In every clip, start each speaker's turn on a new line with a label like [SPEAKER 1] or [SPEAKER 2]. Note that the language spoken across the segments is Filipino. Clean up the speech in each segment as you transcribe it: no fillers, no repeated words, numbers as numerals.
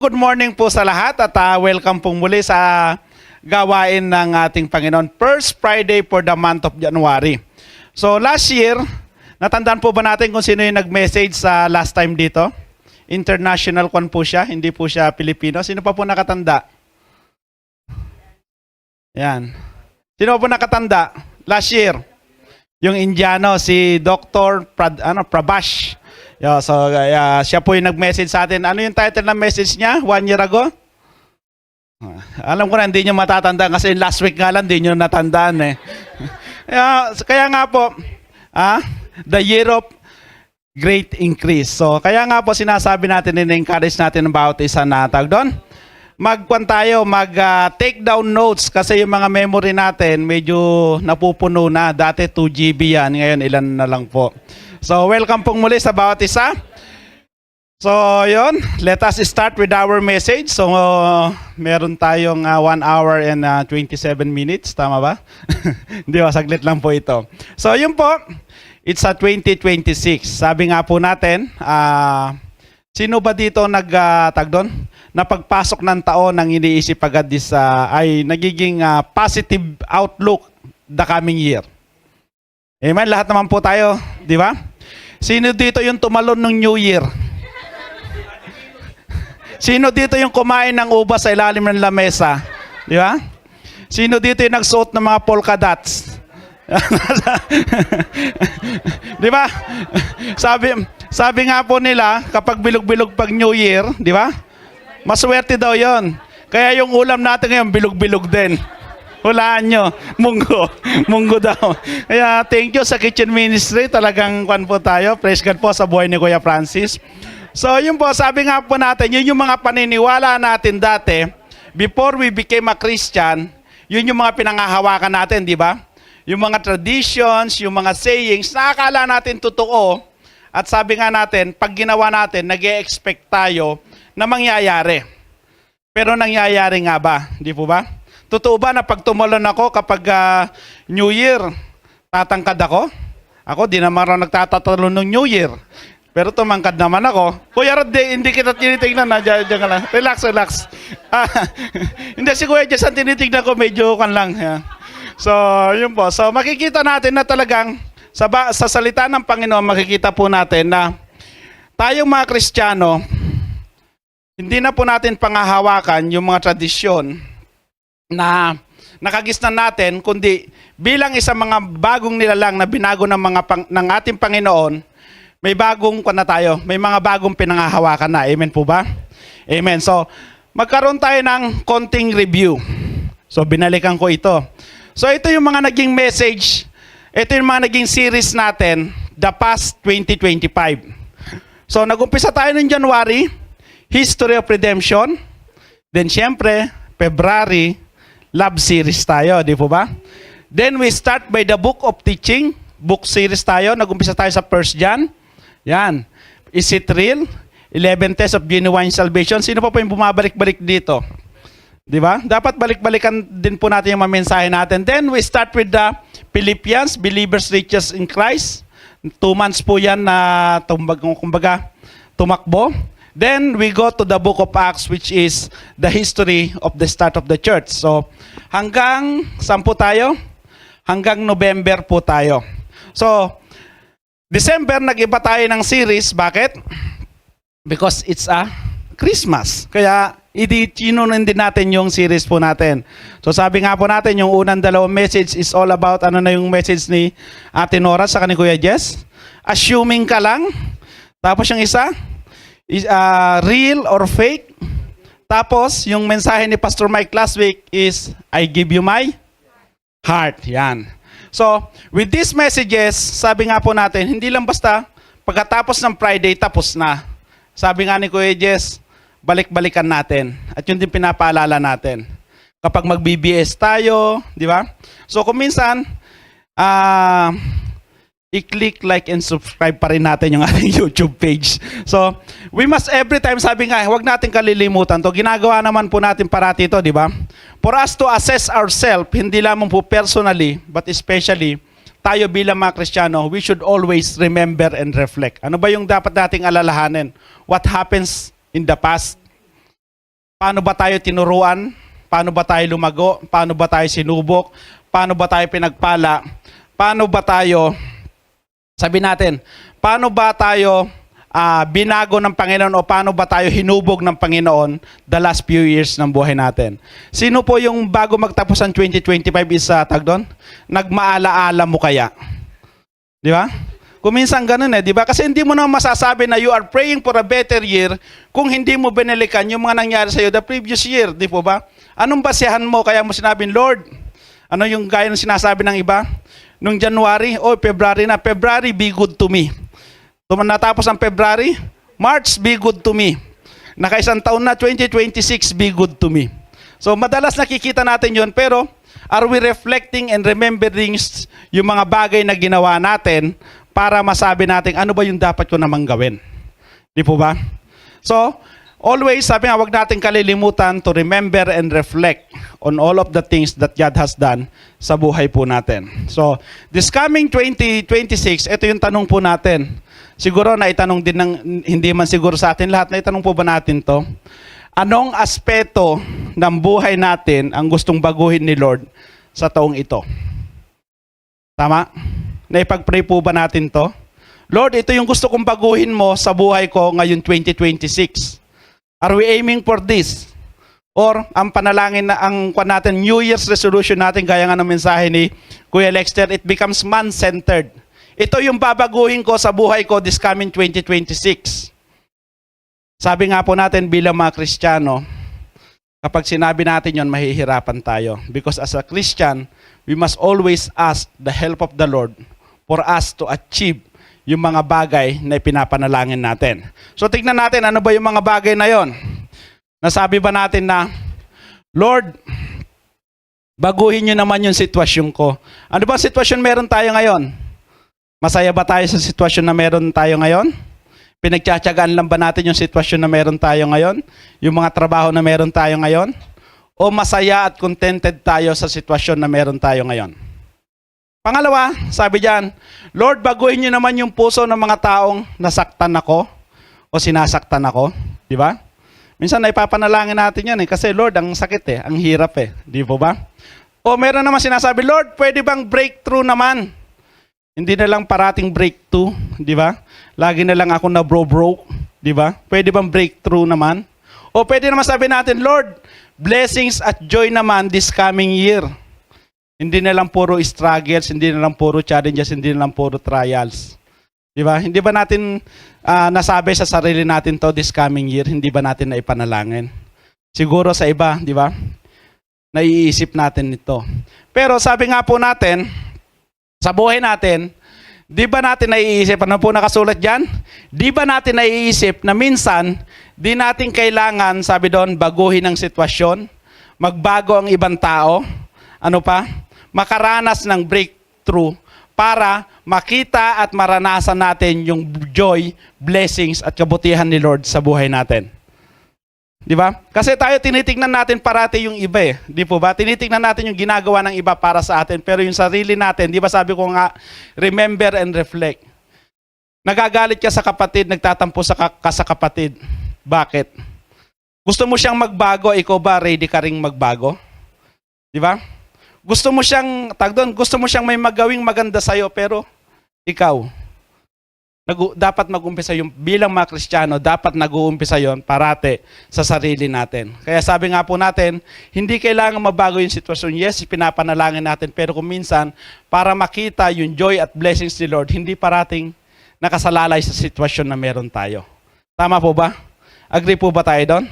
[SPEAKER 1] Good morning po sa lahat at welcome pong muli sa gawain ng ating Panginoon. First Friday for the month of January. So last year, natandaan po ba natin kung sino yung nag-message sa last time dito? International kwan po siya, hindi po siya Pilipino. Sino pa po nakatanda? Yan. Sino pa po nakatanda? Last year, yung Indiano, si Dr. Prabash. Siya po yung nag-message sa atin. Ano yung title ng message niya 1 year ago? Alam ko na hindi nyo matatandaan kasi last week nga lang hindi nyo natandaan eh. Kaya nga po, the year of great increase. So kaya nga po sinasabi natin, in-encourage natin ang bawat isa na tawag doon. Take down notes kasi yung mga memory natin medyo napupuno na. Dati 2 GB yan, ngayon ilan na lang po. So welcome pong muli sa bawat isa. So yun, let us start with our message. So meron tayong 1 hour and 27 minutes, tama ba? Hindi ba, saglit lang po ito. So yun po, it's a 2026. Sabi nga po natin, sino ba dito napagpasok ng taon ng iniisip agad ay nagiging positive outlook the coming year? Amen, lahat naman po tayo, di ba? Sino dito yung tumalon ng New Year? Sino dito yung kumain ng ubas sa ilalim ng lamesa? Di ba? Sino dito yung nagsuot ng mga polka dots? Di ba? Sabi nga po nila, kapag bilog-bilog pag New Year, di ba? Maswerte daw yon. Kaya yung ulam natin ngayon, bilog-bilog din. Hulaan nyo, munggo. Munggo daw. Kaya thank you sa Kitchen Ministry. Talagang kwan po tayo. Praise God po sa buhay ni Kuya Francis. So yun po, sabi nga po natin, yun yung mga paniniwala natin dati. Before we became a Christian, yun yung mga pinangahawakan natin, di ba? Yung mga traditions, yung mga sayings, nakakala natin totoo. At sabi nga natin, pag ginawa natin, nag-e-expect tayo na mangyayari. Pero nangyayari nga ba? Di po ba? Totoo ba na pag tumalon ako kapag New Year, tatangkad ako? Ako, di naman rin nagtatatalon ng New Year. Pero tumangkad naman ako. Kuya Rod, hindi kita tinitignan na. Diyan ka lang. Relax. Hindi, si Kuya Jess ang tinitignan ko, medyo kan lang. Yeah. So, yun po. So, makikita natin na talagang sa salita ng Panginoon, makikita po natin na tayong mga Kristiyano, hindi na po natin pangahawakan yung mga tradisyon na nakagisnan natin, kundi bilang isang mga bagong nilalang na binago ng ating Panginoon, may bagong may mga bagong pinangahawakan na. Amen po ba? Amen. So, magkaroon tayo ng konting review. So, binalikan ko ito. So, ito yung mga naging message, ito yung mga naging series natin, the past 2025. So, nag-umpisa tayo ng January, History of Redemption. Then, syempre, February, Love series tayo, di po ba? Then we start by the book of teaching, book series tayo. Nag-umpisa tayo sa 1 John. Yan. Is it real? 11 tests of genuine salvation. Sino pa po yung bumabalik-balik dito? Di ba? Dapat balik-balikan din po natin yung mga mensahe natin. Then we start with the Philippians, believers riches in Christ. 2 months po yan na kumbaga tumakbo. Then we go to the book of Acts, which is the history of the start of the church. So hanggang saan po tayo? Hanggang November po tayo. So December nag-iba tayo ng series. Bakit? Because it's a Christmas. Kaya inunin din natin yung series po natin. So sabi nga po natin, yung unang dalawang message is all about, ano na yung message ni Ate Nora sa ni Kuya Jess? Assuming ka lang. Tapos yung isa, is real or fake. Tapos, yung mensahe ni Pastor Mike last week is, I give you my heart. Yan. So, with these messages, sabi nga po natin, hindi lang basta pagkatapos ng Friday, tapos na. Sabi nga ni Kuya Jess, balik-balikan natin. At yun din pinapaalala natin. Kapag mag-BBS tayo, di ba? So, kung minsan, i-click, like, and subscribe pa rin natin yung ating YouTube page. So, we must every time, sabi nga, huwag natin kalilimutan to. Ginagawa naman po natin parati ito, di ba? For us to assess ourselves, hindi lamang po personally, but especially, tayo bilang mga Kristiyano, we should always remember and reflect. Ano ba yung dapat nating alalahanin? What happens in the past? Paano ba tayo tinuruan? Paano ba tayo lumago? Paano ba tayo sinubok? Paano ba tayo pinagpala? Paano ba tayo, sabi natin, paano ba tayo binago ng Panginoon o paano ba tayo hinubog ng Panginoon the last few years ng buhay natin? Sino po yung bago magtapos ang 2025 is tag doon? Nagmaala-ala mo kaya? Di ba? Kung minsan ganun di ba? Kasi hindi mo na masasabi na you are praying for a better year kung hindi mo binalikan yung mga nangyari sa'yo the previous year, di po ba? Anong basehan mo kaya mo sinabing, Lord, ano yung gaya ng sinasabi ng iba? Nung January, February na, February, be good to me. Natapos ang February, March, be good to me. Nakaisang taon na, 2026, be good to me. So madalas nakikita natin yon, pero are we reflecting and remembering yung mga bagay na ginawa natin para masabi natin ano ba yung dapat ko namang gawin? Di po ba? So, always, sabi nga, wag natin kalilimutan to remember and reflect on all of the things that God has done sa buhay po natin. So, this coming 2026, ito yung tanong po natin. Siguro na itanong din ng, hindi man siguro sa atin lahat, na itanong po ba natin to? Anong aspeto ng buhay natin ang gustong baguhin ni Lord sa taong ito? Tama? Naipag-pray po ba natin to? Lord, ito yung gusto kong baguhin mo sa buhay ko ngayon 2026. Are we aiming for this? Or ang panalangin na ang natin, New Year's resolution natin, gaya nga ng mensahe ni Kuya Lexter, it becomes man-centered. Ito yung babaguhin ko sa buhay ko this coming 2026. Sabi nga po natin bilang mga Kristiyano, kapag sinabi natin yon, mahihirapan tayo. Because as a Christian, we must always ask the help of the Lord for us to achieve yung mga bagay na ipinapanalangin natin. So tignan natin, ano ba yung mga bagay na yon? Nasabi ba natin na, Lord, baguhin nyo naman yung sitwasyon ko. Ano ba sitwasyon meron tayo ngayon? Masaya ba tayo sa sitwasyon na meron tayo ngayon? Pinagtsatsagaan lang ba natin yung sitwasyon na meron tayo ngayon? Yung mga trabaho na meron tayo ngayon? O masaya at contented tayo sa sitwasyon na meron tayo ngayon? Pangalawa, sabi diyan, Lord, baguhin niyo naman yung puso ng mga taong nasaktan ako o sinasaktan ako. Di ba? Minsan naipapanalangin natin yan kasi Lord, ang sakit ang hirap Di po ba? O meron naman sinasabi, Lord, pwede bang breakthrough naman? Hindi na lang parating breakthrough, di ba? Lagi na lang ako na broke, di ba? Pwede bang breakthrough naman? O pwede naman sabi natin, Lord, blessings at joy naman this coming year. Hindi na lang puro struggles, hindi na lang puro challenges, hindi na lang puro trials. Di ba? Hindi ba natin nasabi sa sarili natin to this coming year? Hindi ba natin naipanalangin? Siguro sa iba, di ba? Naiisip natin ito. Pero sabi nga po natin, sa buhay natin, di ba natin naiisip, ano po nakasulat dyan? Di ba natin naiisip na minsan, di natin kailangan, sabi doon, baguhin ang sitwasyon, magbago ang ibang tao, ano pa? Makaranas ng breakthrough para makita at maranasan natin yung joy, blessings at kabutihan ni Lord sa buhay natin. Di ba? Kasi tayo tinitingnan natin parati yung iba Di po ba? Tinitingnan natin yung ginagawa ng iba para sa atin. Pero yung sarili natin, di ba sabi ko nga, remember and reflect. Nagagalit ka sa kapatid, nagtatampo ka sa kapatid. Bakit? Gusto mo siyang magbago, ikaw ba ready ka ring magbago? Di ba? Gusto mo siyang, gusto mo siyang may magawing maganda sa'yo, pero ikaw, dapat mag-umpisa yung bilang mga Kristiyano, dapat nag-uumpisa yon parate sa sarili natin. Kaya sabi nga po natin, hindi kailangan mabago yung sitwasyon. Yes, pinapanalangin natin, pero kung minsan, para makita yung joy at blessings ni Lord, hindi parating nakasalalay sa sitwasyon na meron tayo. Tama po ba? Agree po ba tayo doon?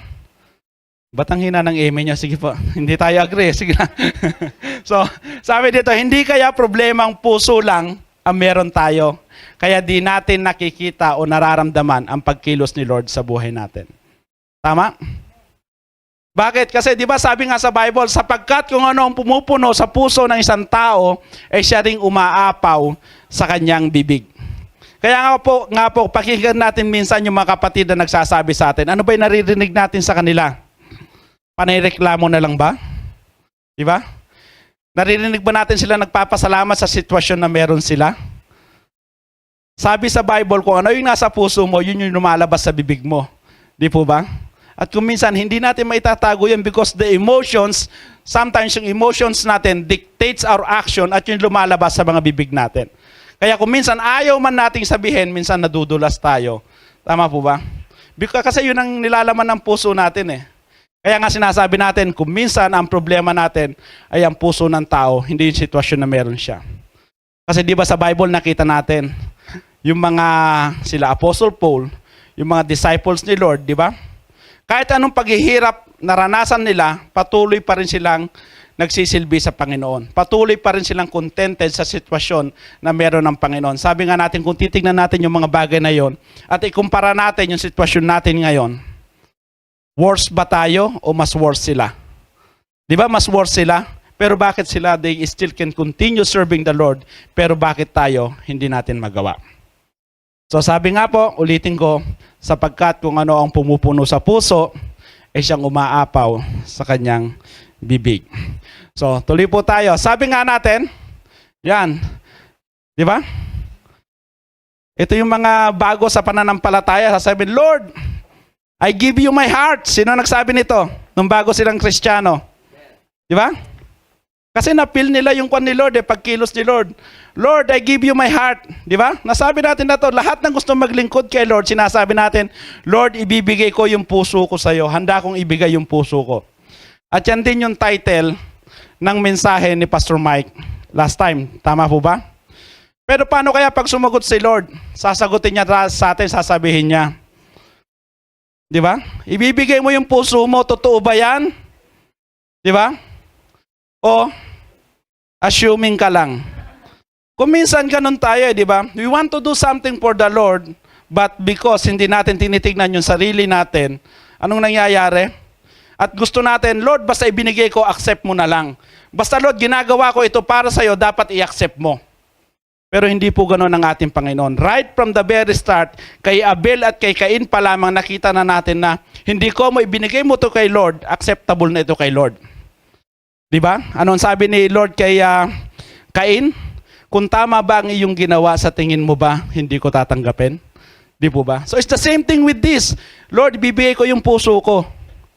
[SPEAKER 1] Ba't ang hina ng amen niya? Sige po, hindi tayo agree. Sige na. So, sabi dito, hindi kaya problemang puso lang ang meron tayo, kaya di natin nakikita o nararamdaman ang pagkilos ni Lord sa buhay natin. Tama? Bakit? Kasi di ba sabi nga sa Bible, sapagkat kung ano ang pumupuno sa puso ng isang tao, ay siya ring umaapaw sa kanyang bibig. Kaya nga po, pakinggan natin minsan yung mga kapatid na nagsasabi sa atin. Ano ba yung naririnig natin sa kanila? Panireklamo na lang ba? Di ba? Naririnig ba natin sila nagpapasalamat sa sitwasyon na meron sila? Sabi sa Bible, kung ano yung nasa puso mo, yun yung lumalabas sa bibig mo. Di po ba? At kung minsan, hindi natin maitatago yun because the emotions, sometimes yung emotions natin dictates our action at yung lumalabas sa mga bibig natin. Kaya kung minsan ayaw man nating sabihin, minsan nadudulas tayo. Tama po ba? Kasi yun ang nilalaman ng puso natin eh. Kaya nga sinasabi natin, kung minsan ang problema natin ay ang puso ng tao, hindi yung sitwasyon na meron siya. Kasi di ba sa Bible nakita natin, yung mga sila Apostle Paul, yung mga disciples ni Lord, di ba? Kahit anong paghihirap naranasan nila, patuloy pa rin silang nagsisilbi sa Panginoon. Patuloy pa rin silang contented sa sitwasyon na meron ng Panginoon. Sabi nga natin, kung titignan natin yung mga bagay na yon at ikumpara natin yung sitwasyon natin ngayon, worse ba tayo o mas worse sila? Di ba mas worse sila? Pero bakit sila, they still can continue serving the Lord, pero bakit tayo hindi natin magawa? So sabi nga po, ulitin ko, sapagkat kung ano ang pumupuno sa puso, ay siyang umaapaw sa kanyang bibig. So, tuloy po tayo. Sabi nga natin, yan, di ba? Ito yung mga bago sa pananampalataya. Sasabihin, Lord, I give you my heart. Sino nagsabi nito? Nung bago silang Kristiyano. Di ba? Kasi na-feel nila yung kwan ni Lord, pagkilos ni Lord. Lord, I give you my heart. Di ba? Nasabi natin na to, lahat ng gusto maglingkod kay Lord, sinasabi natin, Lord, ibibigay ko yung puso ko sa iyo. Handa kong ibigay yung puso ko. At yan din yung title ng mensahe ni Pastor Mike last time. Tama po ba? Pero paano kaya pag sumagot si Lord? Sasagutin niya sa atin, sasabihin niya. Di ba? Ibibigay mo yung puso mo, totoo ba yan? Di ba? O, assuming ka lang. Kung minsan ganun tayo, di ba? We want to do something for the Lord, but because hindi natin tinitignan yung sarili natin, anong nangyayari? At gusto natin, Lord, basta ibinigay ko, accept mo na lang. Basta Lord, ginagawa ko ito para sa'yo, dapat i-accept mo. Pero hindi po ganoon ang ating Panginoon. Right from the very start, kay Abel at kay Cain pa lamang nakita na natin na hindi ko mo ibinigay mo to kay Lord, acceptable na ito kay Lord. Di ba? Anong sabi ni Lord kay Cain? Kung tama ba ang iyong ginawa, sa tingin mo ba, hindi ko tatanggapin? Di po ba? So it's the same thing with this. Lord, ibibigay ko yung puso ko.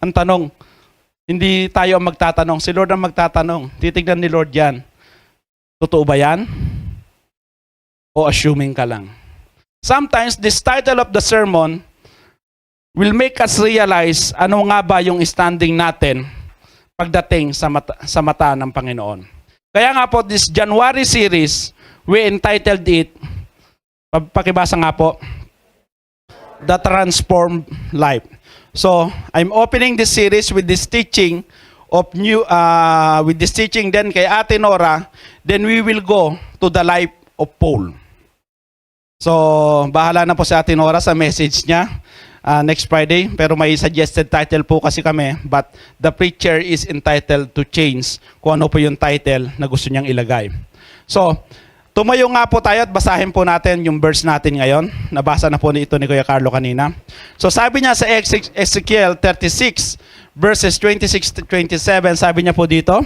[SPEAKER 1] Ang tanong, hindi tayo ang magtatanong. Si Lord ang magtatanong. Titignan ni Lord yan. Totoo ba yan? O assuming ka lang? Sometimes, this title of the sermon will make us realize ano nga ba yung standing natin pagdating sa mata ng Panginoon. Kaya nga po, this January series, we entitled it, pakibasa nga po, The Transformed Life. So, I'm opening this series with this teaching then kay Ate Nora, then we will go to the life of Paul. So, bahala na po si Ate Nora sa message niya next Friday, pero may suggested title po kasi kami, but the preacher is entitled to change kung ano po yung title na gusto niyang ilagay. So, tumayo nga po tayo at basahin po natin yung verse natin ngayon. Nabasa na po ito ni Kuya Carlo kanina. So sabi niya sa Ezekiel 36 verses 26 to 27, sabi niya po dito,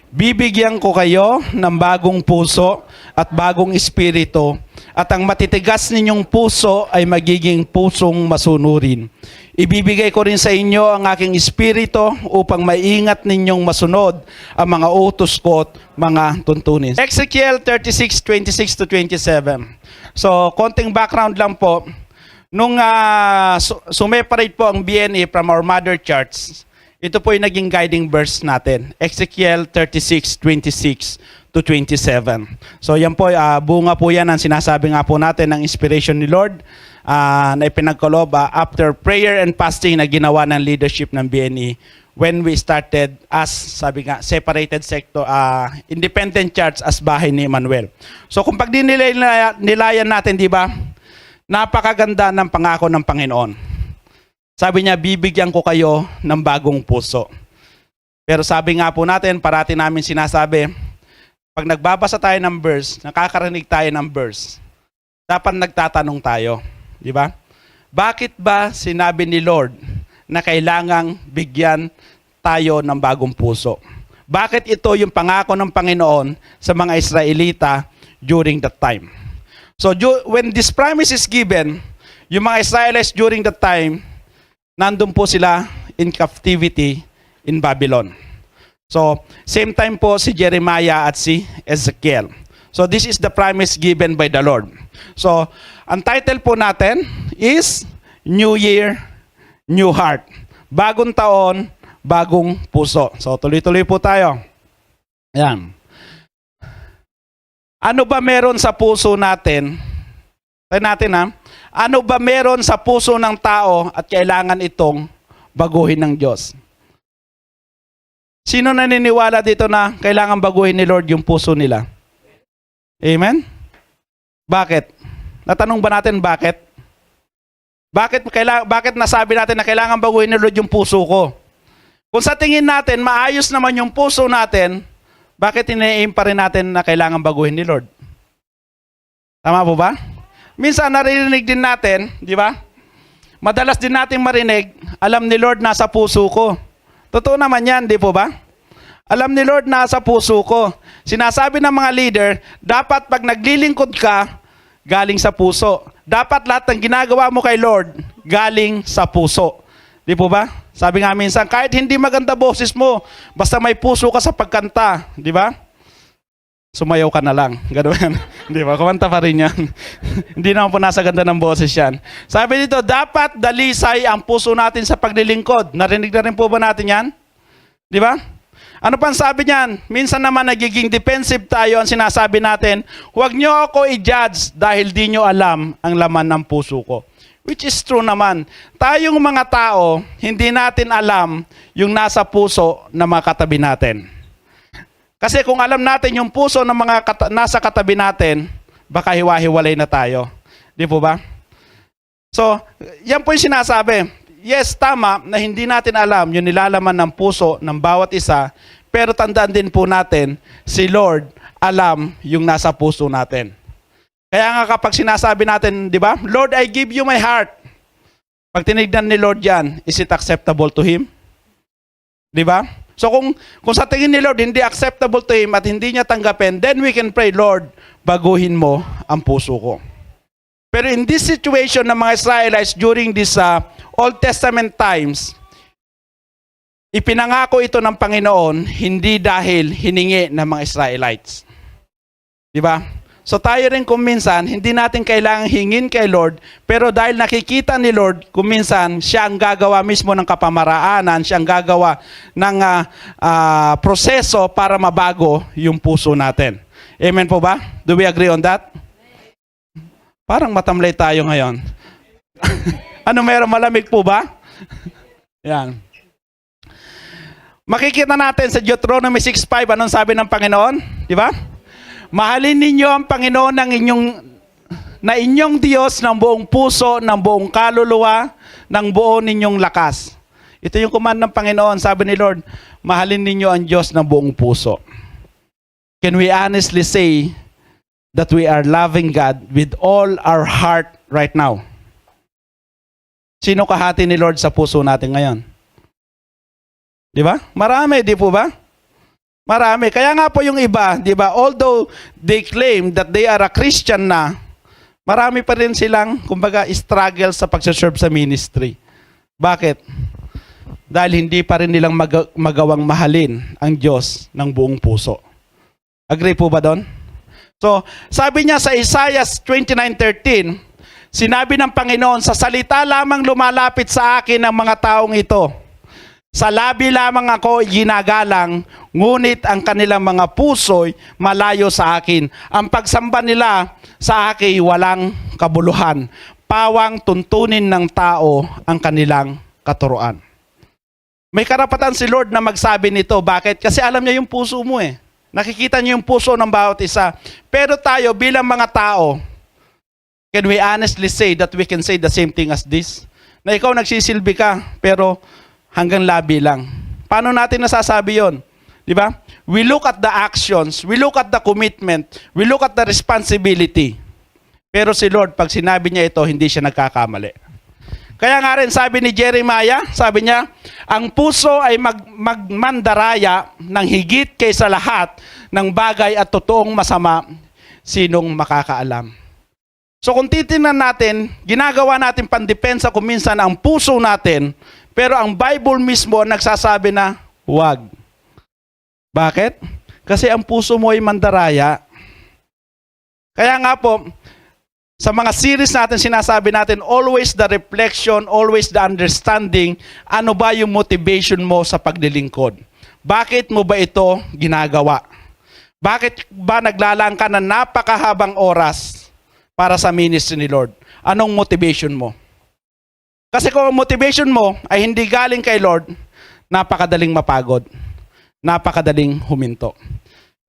[SPEAKER 1] bibigyan ko kayo ng bagong puso at bagong espiritu, at ang matitigas ninyong puso ay magiging pusong masunurin. Ibibigay ko rin sa inyo ang aking espiritu upang maingat ninyong masunod ang mga utos ko at mga tuntunin. Ezekiel 36, 26 to 27. So, konting background lang po. Nung sumeparate po ang BNE from our mother church, ito po yung naging guiding verse natin. Ezekiel 36, 26 to 27. So, yan po, bunga po yan ang sinasabi nga po natin ng inspiration ni Lord na ipinagkalob after prayer and fasting na ginawa ng leadership ng BNE when we started as, sabi nga, separated sector, independent church as bahay ni Emmanuel. So kung pag nilayan natin, di ba, napakaganda ng pangako ng Panginoon. Sabi niya, bibigyan ko kayo ng bagong puso. Pero sabi nga po natin, parati namin sinasabi, pag nagbabasa tayo ng verse, nakakarinig tayo ng verse, dapat nagtatanong tayo. Di ba? Bakit ba sinabi ni Lord na kailangang bigyan tayo ng bagong puso? Bakit ito yung pangako ng Panginoon sa mga Israelita during that time? So when this promise is given, yung mga Israelites during that time, nandun po sila, in captivity in Babylon. So, same time po si Jeremiah at si Ezekiel. So, this is the promise given by the Lord. So, ang title po natin is New Year, New Heart. Bagong taon, bagong puso. So, tuloy-tuloy po tayo. Ayan. Ano ba meron sa puso natin? Tayo natin ha. Ano ba meron sa puso ng tao at kailangan itong baguhin ng Diyos? Sino naniniwala dito na kailangan baguhin ni Lord yung puso nila? Amen? Bakit? Natanong ba natin bakit? Bakit nasabi natin na kailangan baguhin ni Lord yung puso ko? Kung sa tingin natin, maayos naman yung puso natin, bakit ine-aim pa rin natin na kailangan baguhin ni Lord? Tama po ba? Minsan naririnig din natin, di ba? Madalas din natin marinig, alam ni Lord nasa puso ko. Totoo naman yan, di po ba? Alam ni Lord nasa puso ko. Sinasabi ng mga leader, dapat pag naglilingkod ka, galing sa puso. Dapat lahat ng ginagawa mo kay Lord, galing sa puso. Di po ba? Sabi nga minsan, kahit hindi maganda boses mo, basta may puso ka sa pagkanta. Di ba? Sumayaw ka na lang. Gano'n. Di ba? Kumanta pa rin yan. Hindi naman po nasa ganda ng boses yan. Sabi dito, dapat dalisay ang puso natin sa paglilingkod. Narinig na rin po ba natin yan? Di ba? Ano pang sabi niyan? Minsan naman nagiging defensive tayo ang sinasabi natin, huwag niyo ako i-judge dahil di niyo alam ang laman ng puso ko. Which is true naman. Tayong mga tao, hindi natin alam yung nasa puso ng mga katabi natin. Kasi kung alam natin yung puso ng mga nasa katabi natin, baka hiwa-hiwalay na tayo. Di po ba? So, yan po yung sinasabi. Yes, tama na hindi natin alam yung nilalaman ng puso ng bawat isa, pero tandaan din po natin, si Lord alam yung nasa puso natin. Kaya nga kapag sinasabi natin, di ba, Lord, I give you my heart. Pag tinignan ni Lord yan, is it acceptable to Him? Di ba? So kung sa tingin ni Lord hindi acceptable to Him at hindi niya tanggapin, then we can pray, Lord, baguhin mo ang puso ko. Pero in this situation ng mga Israelites during this Old Testament times, ipinangako ito ng Panginoon hindi dahil hiningi ng mga Israelites. Di ba? So tayo rin kung minsan, hindi natin kailangang hingin kay Lord, pero dahil nakikita ni Lord, kung minsan, siya ang gagawa mismo ng kapamaraanan, siya ang gagawa ng proseso para mabago yung puso natin. Amen po ba? Do we agree on that? Parang matamlay tayo ngayon. Ano meron, malamig po ba? Yan. Makikita natin sa Deuteronomy 6:5, anong sabi ng Panginoon? Di ba? Mahalin ninyo ang Panginoon na inyong Diyos ng buong puso, ng buong kaluluwa, ng buo ninyong lakas. Ito yung command ng Panginoon. Sabi ni Lord, mahalin ninyo ang Diyos ng buong puso. Can we honestly say that we are loving God with all our heart right now? Sino kahati ni Lord sa puso natin ngayon? Di ba? Marami, di po ba? Marami. Kaya nga po yung iba, di ba, although they claim that they are a Christian na, marami pa rin silang, kumbaga, struggle sa pagsaserve sa ministry. Bakit? Dahil hindi pa rin nilang magawang mahalin ang Diyos ng buong puso. Agree po ba doon? So, sabi niya sa Isaiah 29:13, sinabi ng Panginoon, sa salita lamang lumalapit sa akin ang mga taong ito. Sa labi lamang ako ginagalang, ngunit ang kanilang mga puso'y malayo sa akin. Ang pagsamba nila sa akin walang kabuluhan. Pawang tuntunin ng tao ang kanilang katuruan. May karapatan si Lord na magsabi nito. Bakit? Kasi alam niya yung puso mo eh. Nakikita niyo yung puso ng bawat isa. Pero tayo bilang mga tao, can we honestly say that we can say the same thing as this? Na ikaw nagsisilbi ka, pero hanggang labi lang. Paano natin nasasabi yon? Di ba? We look at the actions, we look at the commitment, we look at the responsibility. Pero si Lord, pag sinabi niya ito, hindi siya nagkakamali. Kaya nga rin sabi ni Jeremiah, sabi niya, ang puso ay magmandaraya ng higit kaysa lahat ng bagay at totoong masama, sinong makakaalam. So kung titingnan natin, ginagawa natin pandepensa kung minsan ang puso natin, Pero ang Bible mismo nagsasabi na huwag. Bakit? Kasi ang puso mo ay mandaraya. Kaya nga po, sa mga series natin, sinasabi natin, always the reflection, always the understanding, ano ba yung motivation mo sa paglilingkod? Bakit mo ba ito ginagawa? Bakit ba naglalaan ka ng napakahabang oras para sa ministry ni Lord? Anong motivation mo? Kasi kung ang motivation mo ay hindi galing kay Lord, napakadaling mapagod. Napakadaling huminto.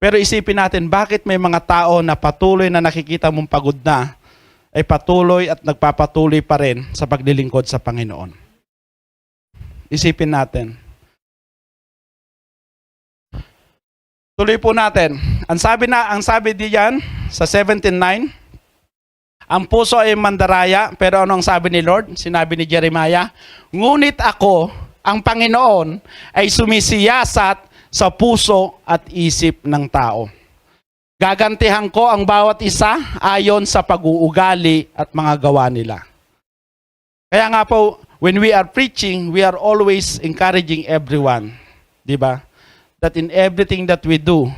[SPEAKER 1] Pero isipin natin, bakit may mga tao na patuloy na nakikita mong pagod na, ay patuloy at nagpapatuloy pa rin sa paglilingkod sa Panginoon. Isipin natin. Tuloy po natin. Ang sabi diyan sa 17:9, ang puso ay mandaraya, pero ano ang sabi ni Lord? Sinabi ni Jeremiah, ngunit ako, ang Panginoon, ay sumisiyasat sa puso at isip ng tao. Gagantihan ko ang bawat isa ayon sa pag-uugali at mga gawa nila. Kaya nga po, when we are preaching, we are always encouraging everyone. Diba? That in everything that we do,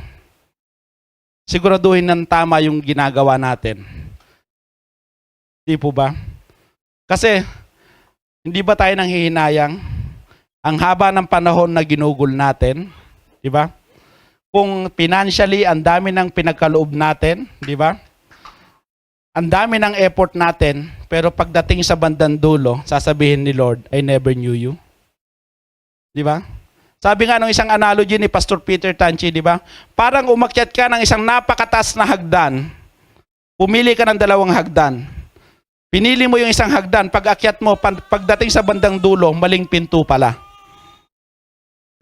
[SPEAKER 1] siguraduhin ng tama yung ginagawa natin. Di po ba? Kasi, hindi ba tayo nanghihinayang? Ang haba ng panahon na ginugol natin, di ba? Kung financially, ang dami ng pinagkaloob natin, di ba? Ang dami ng effort natin, pero pagdating sa bandang dulo, sasabihin ni Lord, I never knew you. Di ba? Sabi nga ng isang analogy ni Pastor Peter Tanchi, di ba? Parang umakyat ka ng isang napakataas na hagdan, pumili ka ng 2 hagdan. Pinili mo yung isang hagdan, pag akyat mo, pagdating sa bandang dulo, maling pinto pala.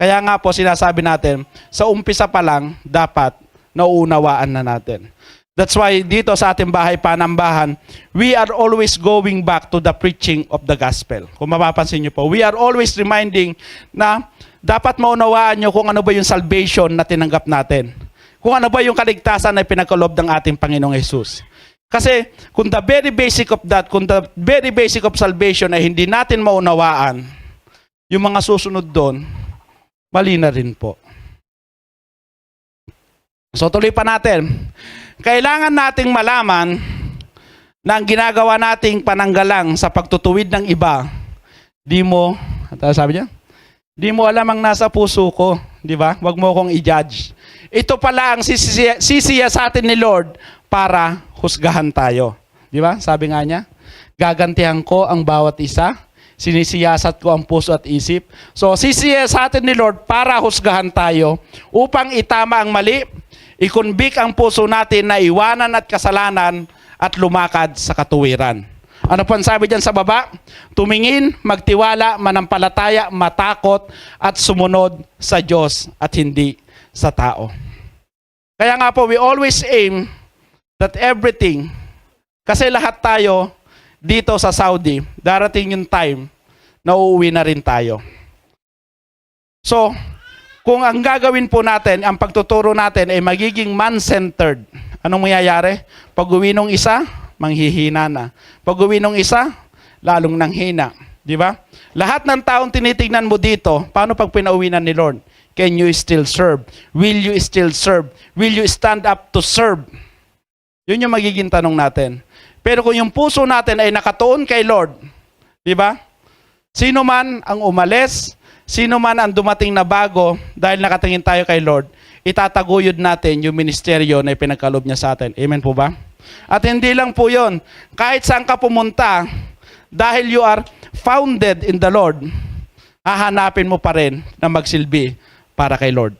[SPEAKER 1] Kaya nga po sinasabi natin, sa umpisa pa lang, dapat nauunawaan na natin. That's why dito sa ating bahay panambahan, we are always going back to the preaching of the gospel. Kung mapapansin niyo po, we are always reminding na dapat maunawaan niyo kung ano ba yung salvation na tinanggap natin. Kung ano ba yung kaligtasan na pinagkaloob ng ating Panginoong Jesus. Kasi kung the very basic of that, kung the very basic of salvation ay hindi natin maunawaan, yung mga susunod doon, mali na rin po. So tuloy pa natin. Kailangan nating malaman na ang ginagawa nating pananggalang sa pagtutuwid ng iba, di mo, sabi niya? Di mo alam ang nasa puso ko, di ba? Huwag mo akong i-judge. Ito pala ang sisiya sa atin ni Lord para husgahan tayo. Di ba? Sabi nga niya, gagantihan ko ang bawat isa, sinisiyasat ko ang puso at isip. So, sisiya sa atin ni Lord para husgahan tayo upang itama ang mali, i-convict ang puso natin na iwanan at kasalanan at lumakad sa katuwiran. Ano po ang sabi dyan sa baba? Tumingin, magtiwala, manampalataya, matakot at sumunod sa Diyos at hindi sa tao. Kaya nga po, we always aim that everything, kasi lahat tayo dito sa Saudi, darating yung time na uuwi na rin tayo. So, kung ang gagawin po natin, ang pagtuturo natin ay magiging man-centered, anong mangyayari? Pag uwi nung isa, manghihina na. Pag uwi nung isa, lalong nanghina. Di ba? Lahat ng taong tinitingnan mo dito, paano pag pinauwi na ni Lord? Can you still serve? Will you still serve? Will you stand up to serve? Yun yung magiging tanong natin. Pero kung yung puso natin ay nakatuon kay Lord, di ba? Sino man ang umalis, sino man ang dumating na bago dahil nakatingin tayo kay Lord, itataguyod natin yung ministeryo na ipinagkaloob niya sa atin. Amen po ba? At hindi lang po yun. Kahit saan ka pumunta, dahil you are founded in the Lord, hahanapin mo pa rin na magsilbi para kay Lord.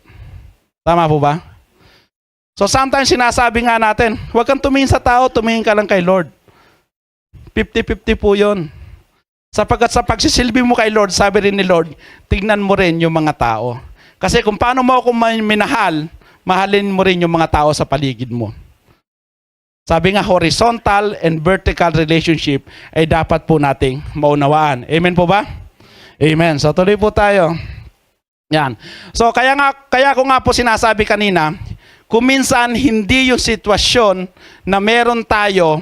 [SPEAKER 1] Tama po ba? So sometimes sinasabi nga natin, huwag kang tumingin sa tao, tumingin ka lang kay Lord. 50-50 po yun. Sapagkat sa pagsisilbi mo kay Lord, sabi rin ni Lord, tignan mo rin yung mga tao. Kasi kung paano mo ako minahal, mahalin mo rin yung mga tao sa paligid mo. Sabi nga, horizontal and vertical relationship ay dapat po nating maunawaan. Amen po ba? Amen. So tuloy po tayo. Yan. So kaya ko nga po sinasabi kanina, kung minsan hindi yung sitwasyon na meron tayo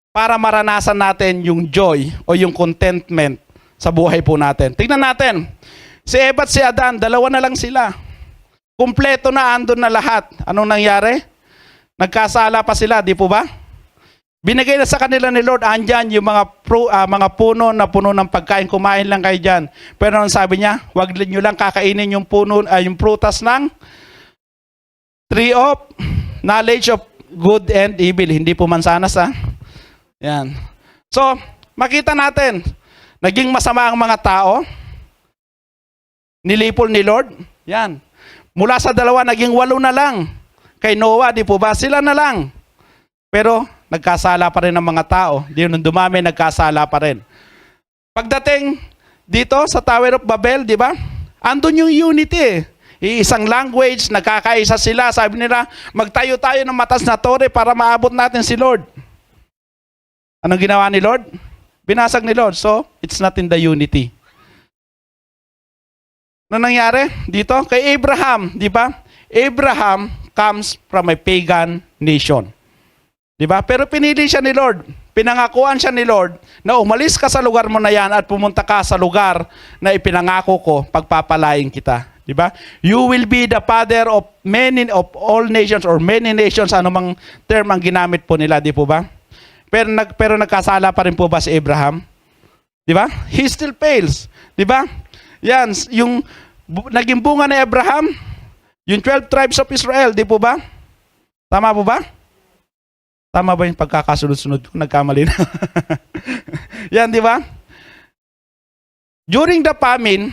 [SPEAKER 1] para maranasan natin yung joy o yung contentment sa buhay po natin. Tingnan natin. Si Eva at si Adan, dalawa na lang sila. Kumpleto na, andun na lahat. Anong nangyari? Nagkasala pa sila, di po ba? Binigay na sa kanila ni Lord, andyan yung mga puno na puno ng pagkain, kumain lang kayo dyan. Pero ang sabi niya, wag nyo lang kakainin yung yung prutas ng tree of knowledge of good and evil. Hindi po mansanas, ha? Yan. So, makita natin, naging masama ang mga tao, nilipol ni Lord. Yan. Mula sa 2, naging 8 na lang. Kay Noah, di po ba? Sila na lang. Pero, nagkasala pa rin ang mga tao. Di nung dumami, nagkasala pa rin. Pagdating dito sa Tower of Babel, di ba? Andun yung unity. Iisang language, nagkakaisa sila. Sabi nila, magtayo tayo ng matas na tore para maabot natin si Lord. Anong ginawa ni Lord? Binasag ni Lord. So, it's not in the unity. Ano nangyari dito? Kay Abraham, di ba? Abraham comes from a pagan nation. Di ba? Pero pinili siya ni Lord. Pinangakuan siya ni Lord na umalis ka sa lugar mo na yan at pumunta ka sa lugar na ipinangako ko, pagpapalain kita. Di ba? You will be the father of many of all nations or many nations, anumang term ang ginamit po nila, di po ba? Pero nagkasala pa rin po ba si Abraham? Di ba? He still fails. Di ba? Yan, yung naging bunga ni Abraham, yung 12 tribes of Israel, di po ba? Tama po ba? Tama ba yung pagkakasunod-sunod ko? Nagkamali na. Yan, di ba? During the famine,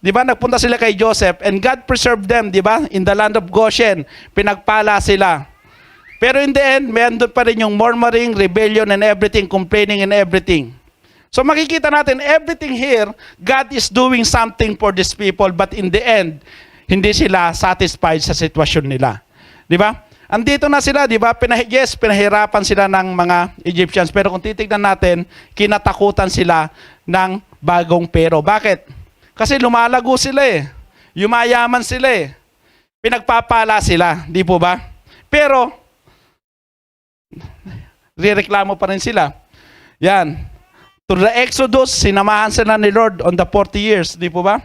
[SPEAKER 1] di ba, nagpunta sila kay Joseph and God preserved them, di ba? In the land of Goshen, pinagpala sila. Pero in the end, may andun pa rin yung murmuring, rebellion and everything, complaining and everything. So makikita natin, everything here, God is doing something for these people, but in the end, hindi sila satisfied sa sitwasyon nila. Di ba? Andito na sila, di ba? Pinahirapan sila ng mga Egyptians. Pero kung titignan natin, kinatakutan sila ng bagong pero. Bakit? Kasi lumalago sila eh. Yumayaman sila eh. Pinagpapala sila, di po ba? Pero, rireklamo pa rin sila. Yan. To the Exodus, sinamahan sila ni Lord on the 40 years, di po ba?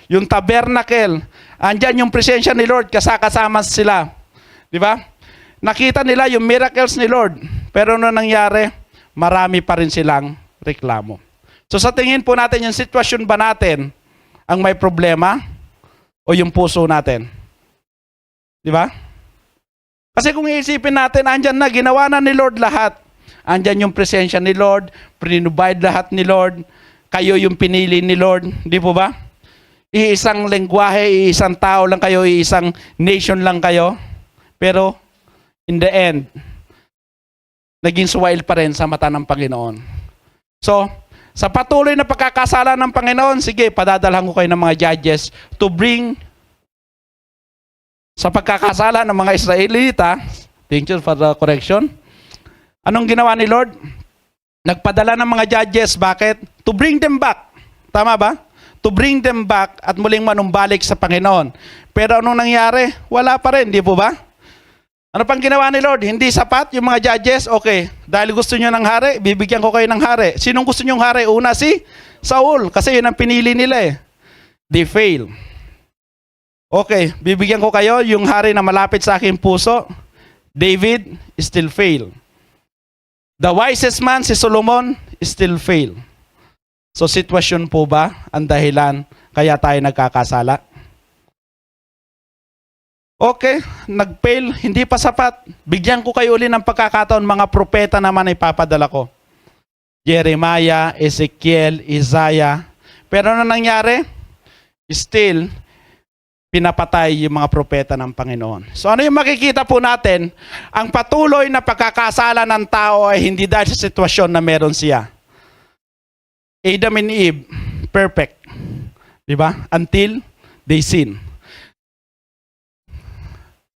[SPEAKER 1] Yung tabernacle, andyan yung presensya ni Lord, kasama sila. Di ba? Nakita nila yung miracles ni Lord. Pero ano nangyari? Marami pa rin silang reklamo. So sa tingin po natin, yung sitwasyon ba natin ang may problema o yung puso natin? Di ba? Kasi kung iisipin natin, andyan na, ginawa na ni Lord lahat. Andyan yung presensya ni Lord, prinubide lahat ni Lord, kayo yung pinili ni Lord, di po ba? Iisang lengguwahe, iisang tao lang kayo, iisang nation lang kayo. Pero, in the end, naging suwail pa rin sa mata ng Panginoon. So, sa patuloy na pagkakasala ng Panginoon, sige, padadalhan ko kayo ng mga judges to bring sa pagkakasala ng mga Israelita. Thank you for the correction. Anong ginawa ni Lord? Nagpadala ng mga judges. Bakit? To bring them back. Tama ba? To bring them back at muling manumbalik sa Panginoon. Pero anong nangyari? Wala pa rin, di po ba? Ano pang ginawa ni Lord? Hindi sapat yung mga judges? Okay, dahil gusto nyo ng hari, bibigyan ko kayo ng hari. Sinong gusto nyong hari? Una si Saul, kasi yun ang pinili nila eh. They fail. Okay, bibigyan ko kayo yung hari na malapit sa aking puso. David still fail. The wisest man, si Solomon, still fail. So sitwasyon po ba ang dahilan kaya tayo nagkakasala? Okay, nag-fail, hindi pa sapat. Bigyan ko kayo uli ng pagkakataon, mga propeta naman ay papadala ko. Jeremiah, Ezekiel, Isaiah. Pero ano nangyari? Still, pinapatay yung mga propeta ng Panginoon. So ano yung makikita po natin? Ang patuloy na pagkakasala ng tao ay hindi dahil sa sitwasyon na meron siya. Adam and Eve, perfect. Diba? Until they sin.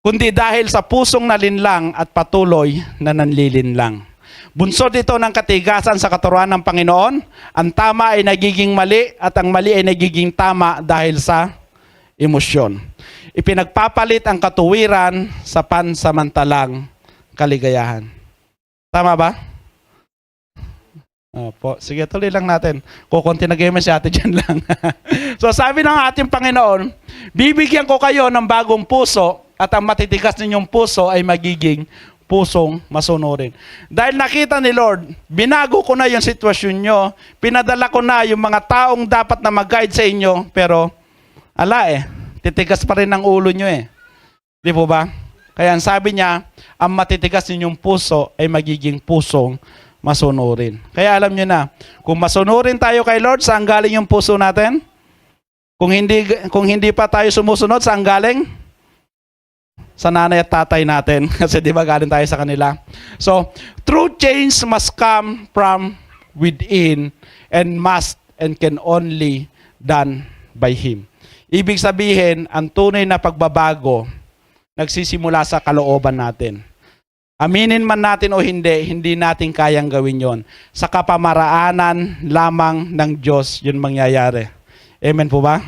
[SPEAKER 1] Kundi dahil sa pusong nalinlang at patuloy na nanlilinlang. Bunsod ito ng katigasan sa katuruan ng Panginoon. Ang tama ay nagiging mali at ang mali ay nagiging tama dahil sa emosyon. Ipinagpapalit ang katuwiran sa pansamantalang kaligayahan. Tama ba? Opo. Sige, tuloy lang natin. Kukunti na game si ate dyan lang. So sabi ng ating Panginoon, bibigyan ko kayo ng bagong puso at ang matitigas ninyong puso ay magiging pusong masunurin. Dahil nakita ni Lord, binago ko na yung sitwasyon nyo, pinadala ko na yung mga taong dapat na mag-guide sa inyo, pero titigas pa rin ang ulo nyo eh. Di po ba? Kaya ang sabi niya, ang matitigas ninyong puso ay magiging pusong masunurin. Kaya alam nyo na, kung masunurin tayo kay Lord, saan galing yung puso natin? Kung hindi pa tayo sumusunod, saan galing? Sa nanay at tatay natin. Kasi di ba galing tayo sa kanila? So, true change must come from within and must and can only done by Him. Ibig sabihin, ang tunay na pagbabago, nagsisimula sa kalooban natin. Aminin man natin o hindi natin kayang gawin yon. Sa kapamaraanan lamang ng Diyos yun mangyayari. Amen po ba?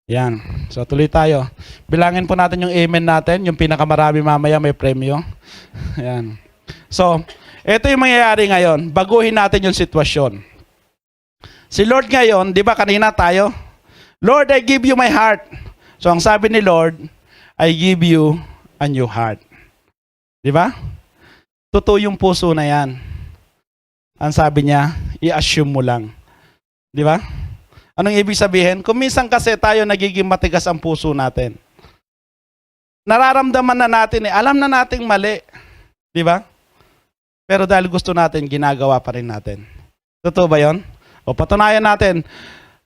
[SPEAKER 1] Yan. So tuloy tayo. Bilangin po natin yung amen natin. Yung pinakamarami mamaya may premyo. Yan. So, ito yung mangyayari ngayon. Baguhin natin yung sitwasyon. Si Lord ngayon, di ba kanina tayo? Lord, I give you my heart. So ang sabi ni Lord, I give you a new heart. Di ba? Totoo yung puso na yan. Ang sabi niya, i-assume mo lang. Di ba? Anong ibig sabihin? Kung minsan kasi tayo nagiging matigas ang puso natin. Nararamdaman na natin alam na nating mali. Di ba? Pero dahil gusto natin, ginagawa pa rin natin. Totoo ba yon? O patunayan natin.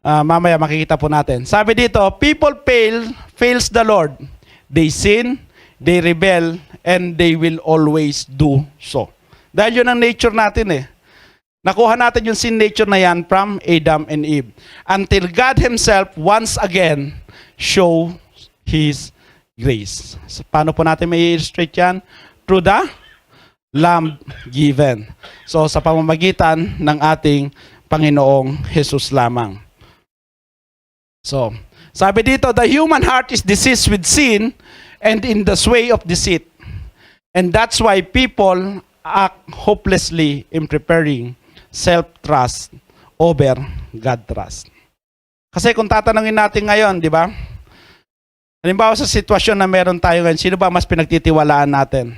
[SPEAKER 1] Mamaya makikita po natin. Sabi dito, people fails the Lord. They sin, they rebel, and they will always do so. Dahil yun ang nature natin eh. Nakuha natin yung sin nature na yan from Adam and Eve. Until God Himself once again show His grace. So, paano po natin may illustrate yan? Through the Lamb given. So sa pamamagitan ng ating Panginoong Jesus lamang. So, sabi dito, the human heart is diseased with sin and in the sway of deceit. And that's why people act hopelessly in preparing self-trust over God trust. Kasi kung tatanungin natin ngayon, di ba? Halimbawa sa sitwasyon na meron tayo ngayon, sino ba mas pinagtitiwalaan natin?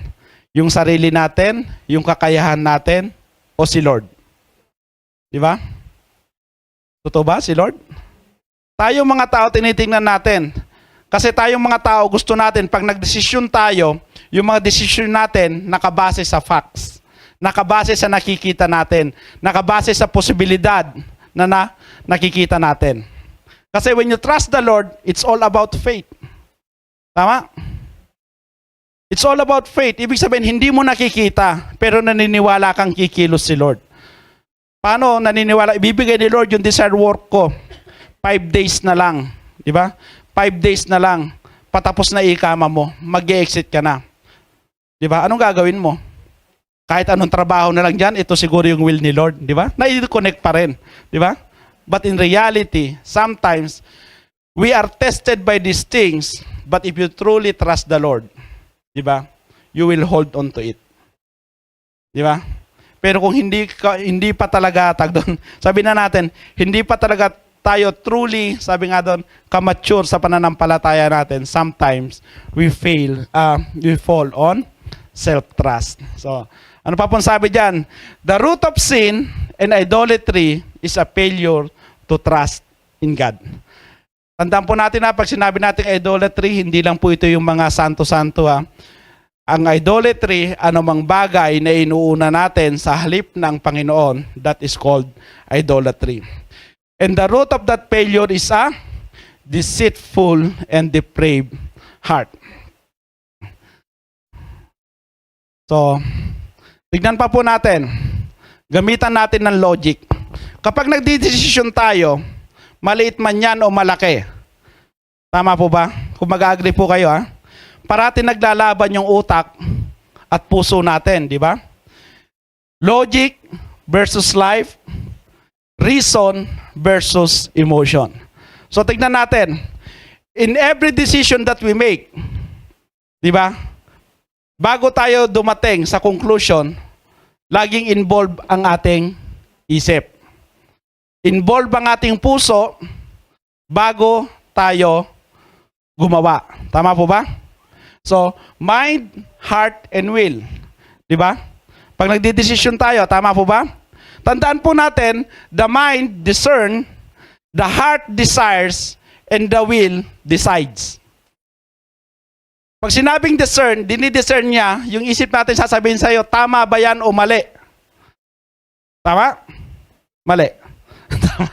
[SPEAKER 1] Yung sarili natin, yung kakayahan natin, o si Lord? Di ba? Totoo ba si Lord? Tayong mga tao, tinitingnan natin. Kasi tayong mga tao, gusto natin, pag nagdesisyon tayo, yung mga desisyon natin, nakabase sa facts. Nakabase sa nakikita natin. Nakabase sa posibilidad na nakikita natin. Kasi when you trust the Lord, it's all about faith. Tama? It's all about faith. Ibig sabihin, hindi mo nakikita, pero naniniwala kang kikilos si Lord. Paano naniniwala? Ibibigay ni Lord yung desired work ko. 5 days na lang. Di ba? 5 days na lang. Patapos na ikama mo. Mag-e-exit ka na. Di ba? Anong gagawin mo? Kahit anong trabaho na lang dyan, ito siguro yung will ni Lord. Di ba? Na-connect pa rin. Di ba? But in reality, sometimes, we are tested by these things. But if you truly trust the Lord, di ba? You will hold on to it. Di ba? Pero kung hindi pa talaga, sabi na natin, hindi pa talaga tayo truly, sabi nga doon, kamature sa pananampalataya natin, sometimes we fall on self-trust. So, ano pa pong sabi dyan? The root of sin and idolatry is a failure to trust in God. Tandaan po natin na pag sinabi natin idolatry, hindi lang po ito yung mga santo-santo ha. Ang idolatry, anumang bagay na inuuna natin sa halip ng Panginoon, that is called idolatry. And the root of that failure is a deceitful and depraved heart. So, tignan pa po natin. Gamitan natin ng logic. Kapag nagdidesisyon tayo, maliit man yan o malaki. Tama po ba? Kung mag-agree po kayo ha. Parati naglalaban yung utak at puso natin, di ba? Logic versus life, reason versus emotion. So tignan natin. In every decision that we make, di ba? Bago tayo dumating sa conclusion, laging involved ang ating isip. Involve ang ating puso bago tayo gumawa. Tama po ba? So, mind, heart, and will. Di ba? Pag nagdidesisyon tayo, tama po ba? Tandaan po natin, the mind discern, the heart desires, and the will decides. Pag sinabing discern, dinidiscern niya, yung isip natin sasabihin sa'yo, tama ba yan o mali? Tama? Mali. Tama.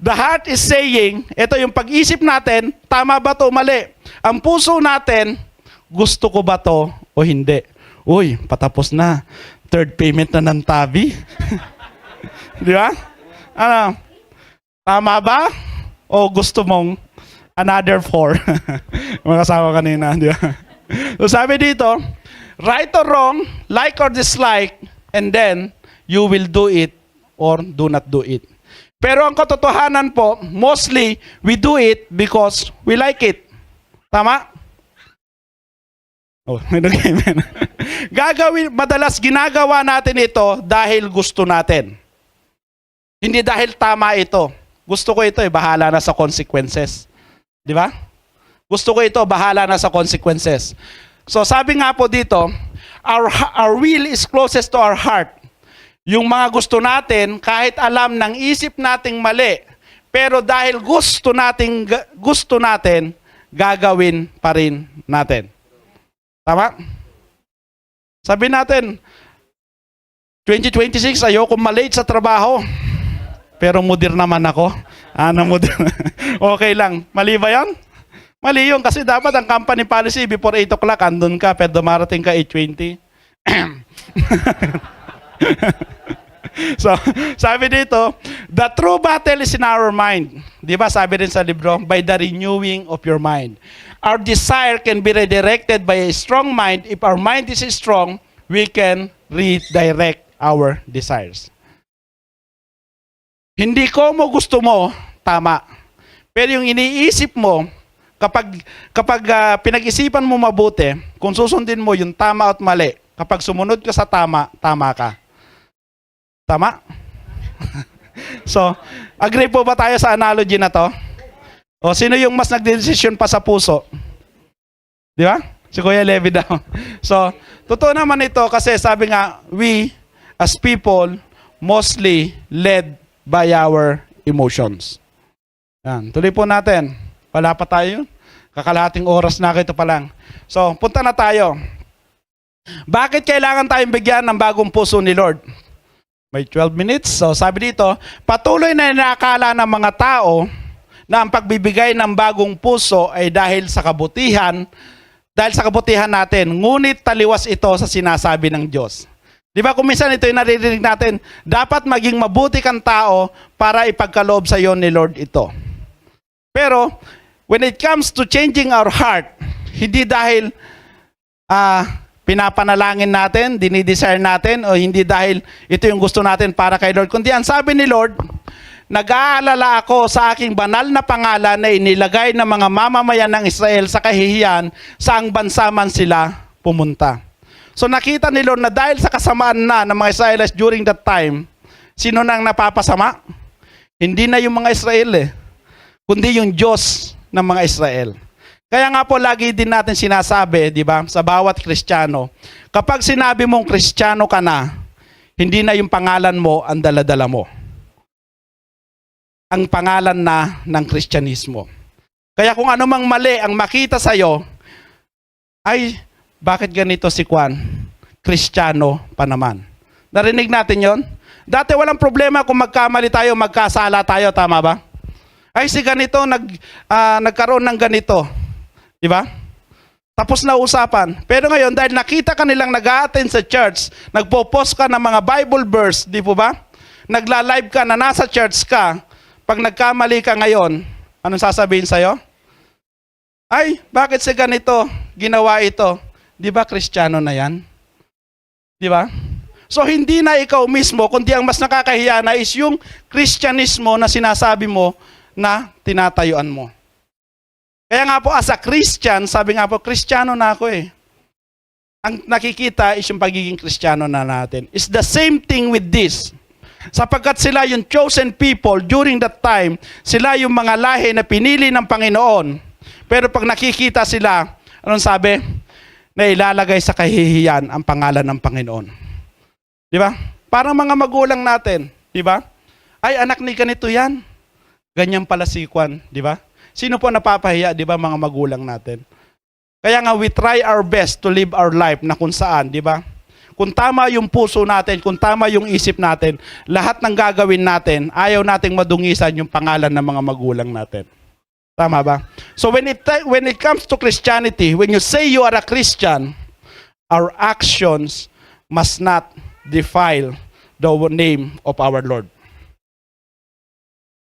[SPEAKER 1] The heart is saying, ito yung pag-isip natin, tama ba to o mali? Ang puso natin, gusto ko ba to o hindi? Uy, patapos na. Third payment na ng tabi. Di ba? Ano? Tama ba? O gusto mong another 4? Mga kasama kanina, di ba? So sabi dito, right or wrong, like or dislike, and then you will do it or do not do it. Pero ang katotohanan po, mostly we do it because we like it. Tama? Oh, amen. Madalas ginagawa natin ito dahil gusto natin. Hindi dahil tama ito. Gusto ko ito, bahala na sa consequences. Di ba? Gusto ko ito, bahala na sa consequences. So sabi nga po dito, our will is closest to our heart. Yung mga gusto natin, kahit alam ng isip nating mali, pero dahil gusto natin, gagawin pa rin natin. Tama? Sabi natin, 2026, ayoko malate sa trabaho. Pero mudir naman ako. Mudir. Okay lang. Mali ba yan? Mali yun kasi dapat ang company policy before 8 o'clock, andun ka, pero dumarating ka 8:20. So, sabi dito, the true battle is in our mind. Di ba sabi rin sa libro, by the renewing of your mind. Our desire can be redirected by a strong mind. If our mind is strong, we can redirect our desires. Hindi ko mo gusto mo, tama. Pero yung iniisip mo, kapag pinag-isipan mo mabuti, kung susundin mo yung tama at mali, kapag sumunod ka sa tama, tama ka. Tama? So, agree po ba tayo sa analogy na to? O sino yung mas nagdedesisyon pa sa puso? Di ba? Si Kuya Levi daw. So, totoo naman ito kasi sabi nga, we as people mostly led by our emotions. Yan. Tuloy po natin. Wala pa tayo. Kakalahating oras na ito pa lang. So, punta na tayo. Bakit kailangan tayong bigyan ng bagong puso ni Lord? May 12 minutes. So, sabi dito, patuloy na inaakala ng mga tao na ang pagbibigay ng bagong puso ay dahil sa kabutihan natin. Ngunit taliwas ito sa sinasabi ng Diyos. Di ba kung minsan ito yung naririnig natin, dapat maging mabuti kang tao para ipagkaloob sa iyo ni Lord ito. Pero, when it comes to changing our heart, hindi dahil pinapanalangin natin, dinidesire natin, o hindi dahil ito yung gusto natin para kay Lord. Kundi ang sabi ni Lord, nag-aalala ako sa aking banal na pangalan na inilagay ng mga mamamayan ng Israel sa kahihiyan saang bansa man sila pumunta. So nakita ni Lord na dahil sa kasamaan na ng mga Israelites during that time, sino nang napapasama? Hindi na yung mga Israel kundi yung Diyos ng mga Israel. Kaya nga po lagi din natin sinasabi, di ba, sa bawat Kristiyano, kapag sinabi mong Kristiyano ka na, hindi na yung pangalan mo ang daladala mo. Ang pangalan na ng Kristyanismo. Kaya kung ano mang mali ang makita sa'yo, ay, bakit ganito si Juan? Kristiyano pa naman. Narinig natin yon? Dati walang problema kung magkamali tayo, magkasala tayo, tama ba? Ay, si ganito, nagkaroon ng ganito. Di ba? Tapos na usapan. Pero ngayon, dahil nakita ka nilang nag-a-attend sa church, nagpo-post ka ng mga Bible verse, di po ba? Nagla-live ka na nasa church ka, pag nagkamali ka ngayon, anong sasabihin sa'yo? Ay, bakit si ganito ginawa ito? Di ba Kristiyano na yan? Di ba? So hindi na ikaw mismo, kundi ang mas nakakahiya na is yung Kristyanismo na sinasabi mo na tinatayuan mo. Kaya nga po as a Christian, sabi nga po, Kristiyano na ako eh. Ang nakikita is yung pagiging Kristiyano na natin. It's the same thing with this. Sapagkat sila yung chosen people during that time, sila yung mga lahi na pinili ng Panginoon. Pero pag nakikita sila, anong sabi? Na ilalagay sa kahihiyan ang pangalan ng Panginoon. Di ba? Parang mga magulang natin, di ba? Ay, anak ni ganito yan. Ganyan pala si Juan, di ba? Sino po napapahiya, di ba, mga magulang natin? Kaya nga, we try our best to live our life na kung saan, di ba? Kung tama yung puso natin, kung tama yung isip natin, lahat ng gagawin natin, ayaw nating madungisan yung pangalan ng mga magulang natin. Tama ba? So when it comes to Christianity, when you say you are a Christian, our actions must not defile the name of our Lord.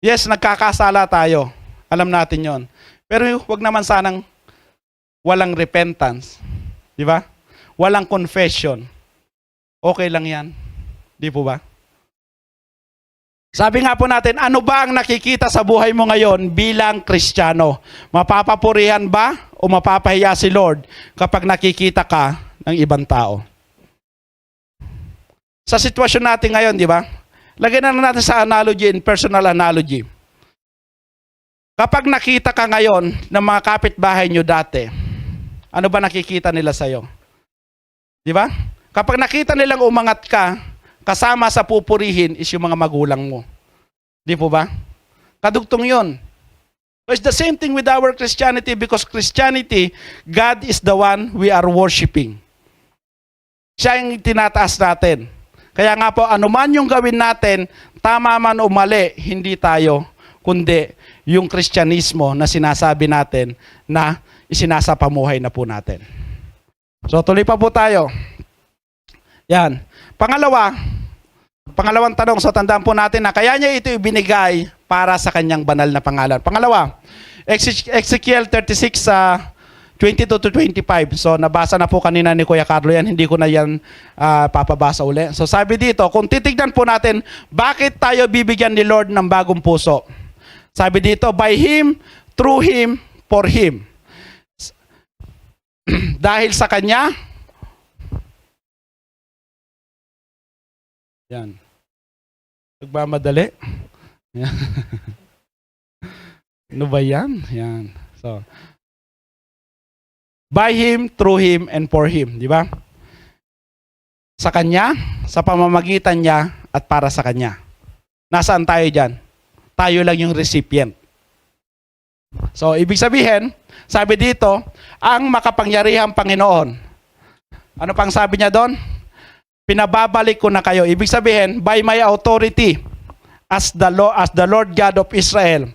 [SPEAKER 1] Yes, nagkakasala tayo. Alam natin yon. Pero wag naman sanang walang repentance. Di ba? Walang confession. Okay lang yan. Di po ba? Sabi nga po natin, ano ba ang nakikita sa buhay mo ngayon bilang Kristiyano? Mapapapurihan ba o mapapahiya si Lord kapag nakikita ka ng ibang tao? Sa sitwasyon natin ngayon, di ba? Lagyan na natin sa analogy and personal analogy. Kapag nakita ka ngayon ng mga kapitbahay nyo dati, ano ba nakikita nila sa'yo? Di ba? Kapag nakita nilang umangat ka, kasama sa pupurihin is yung mga magulang mo. Di po ba? Kadugtong yun. So it's the same thing with our Christianity because Christianity, God is the one we are worshiping. Siya yung tinataas natin. Kaya nga po, anuman yung gawin natin, tama man o mali, hindi tayo, kundi yung Kristyanismo na sinasabi natin na isinasapamuhay na po natin. So tuloy pa po tayo. Yan. Pangalawang tanong, so tandaan po natin na kaya niya ito ibinigay para sa kanyang banal na pangalan. Pangalawa, Ezekiel 36, 22 to 25. So nabasa na po kanina ni Kuya Carlo yan, hindi ko na yan papabasa uli. So sabi dito, kung titignan po natin, bakit tayo bibigyan ni Lord ng bagong puso? Sabi dito, by Him, through Him, for Him. Dahil sa Kanya, yan. Nagmamadali. Yan. Ano ba yan? Yan. So, by Him, through Him, and for Him. Di ba? Sa Kanya, sa pamamagitan niya, at para sa Kanya. Nasaan tayo dyan? Tayo lang yung recipient. So, ibig sabihin, sabi dito, ang makapangyarihang Panginoon. Ano pang sabi niya doon? Pinababalik ko na kayo. Ibig sabihin, by my authority as the Lord God of Israel,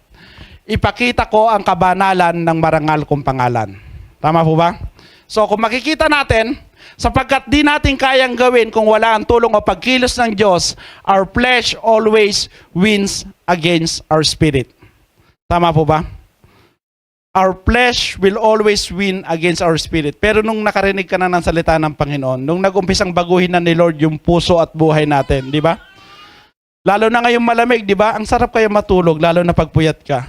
[SPEAKER 1] ipakita ko ang kabanalan ng marangal kong pangalan. Tama po ba? So kung makikita natin, sapagkat di natin kayang gawin kung wala ang tulong o pagkilos ng Diyos, our flesh always wins against our spirit. Tama po ba? Our flesh will always win against our spirit. Pero nung nakarinig ka na ng salita ng Panginoon, nung nag-umpisang baguhin na ni Lord yung puso at buhay natin, di ba? Lalo na ngayong malamig, di ba? Ang sarap kayo matulog, lalo na pagpuyat ka.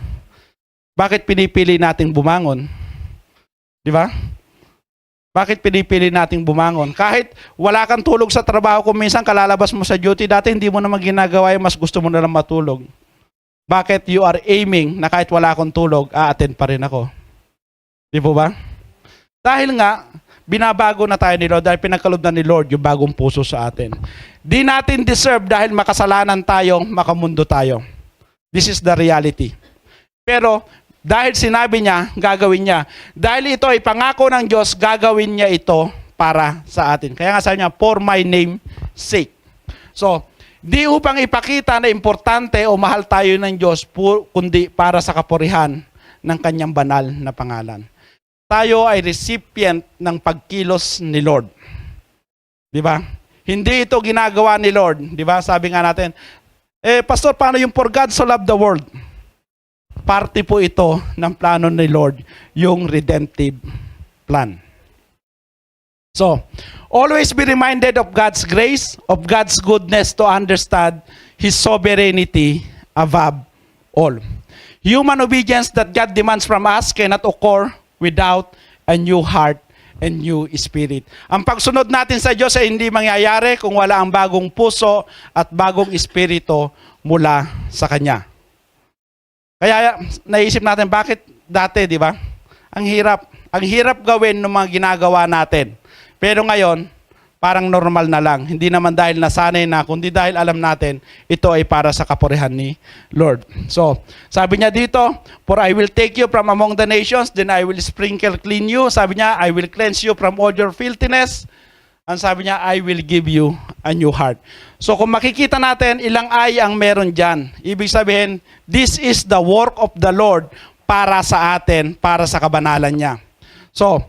[SPEAKER 1] Bakit pinipili nating bumangon? Di ba? Bakit pinipili nating bumangon? Kahit wala kang tulog sa trabaho, kung minsan kalalabas mo sa duty, dati hindi mo naman ginagawa yung mas gusto mo na lang matulog. Bakit you are aiming na kahit wala akong tulog, a-attend pa rin ako? Di po ba? Dahil nga, binabago na tayo ni Lord dahil pinagkaloob na ni Lord yung bagong puso sa atin. Di natin deserve dahil makasalanan tayo, makamundo tayo. This is the reality. Pero dahil sinabi niya, gagawin niya. Dahil ito ay pangako ng Diyos, gagawin niya ito para sa atin. Kaya nga sabi niya, for my name sake. So, di upang ipakita na importante o mahal tayo ng Diyos, kundi para sa kapurihan ng kanyang banal na pangalan. Tayo ay recipient ng pagkilos ni Lord. Di ba? Hindi ito ginagawa ni Lord. Di ba? Sabi nga natin, Pastor, paano yung for God so loved the world? Parte po ito ng plano ni Lord, yung redemptive plan. So, always be reminded of God's grace, of God's goodness to understand His sovereignty above all. Human obedience that God demands from us cannot occur without a new heart and new spirit. Ang pagsunod natin sa Diyos ay hindi mangyayari kung wala ang bagong puso at bagong espiritu mula sa Kanya. Kaya naisip natin, bakit dati, di ba? Ang hirap gawin ng mga ginagawa natin. Pero ngayon, parang normal na lang. Hindi naman dahil nasanay na, kundi dahil alam natin, ito ay para sa kapurihan ni Lord. So, sabi niya dito, for I will take you from among the nations, then I will sprinkle clean you. Sabi niya, I will cleanse you from all your filthiness. Ang sabi niya, I will give you a new heart. So, kung makikita natin, ilang ay ang meron dyan. Ibig sabihin, this is the work of the Lord para sa atin, para sa kabanalan niya. So,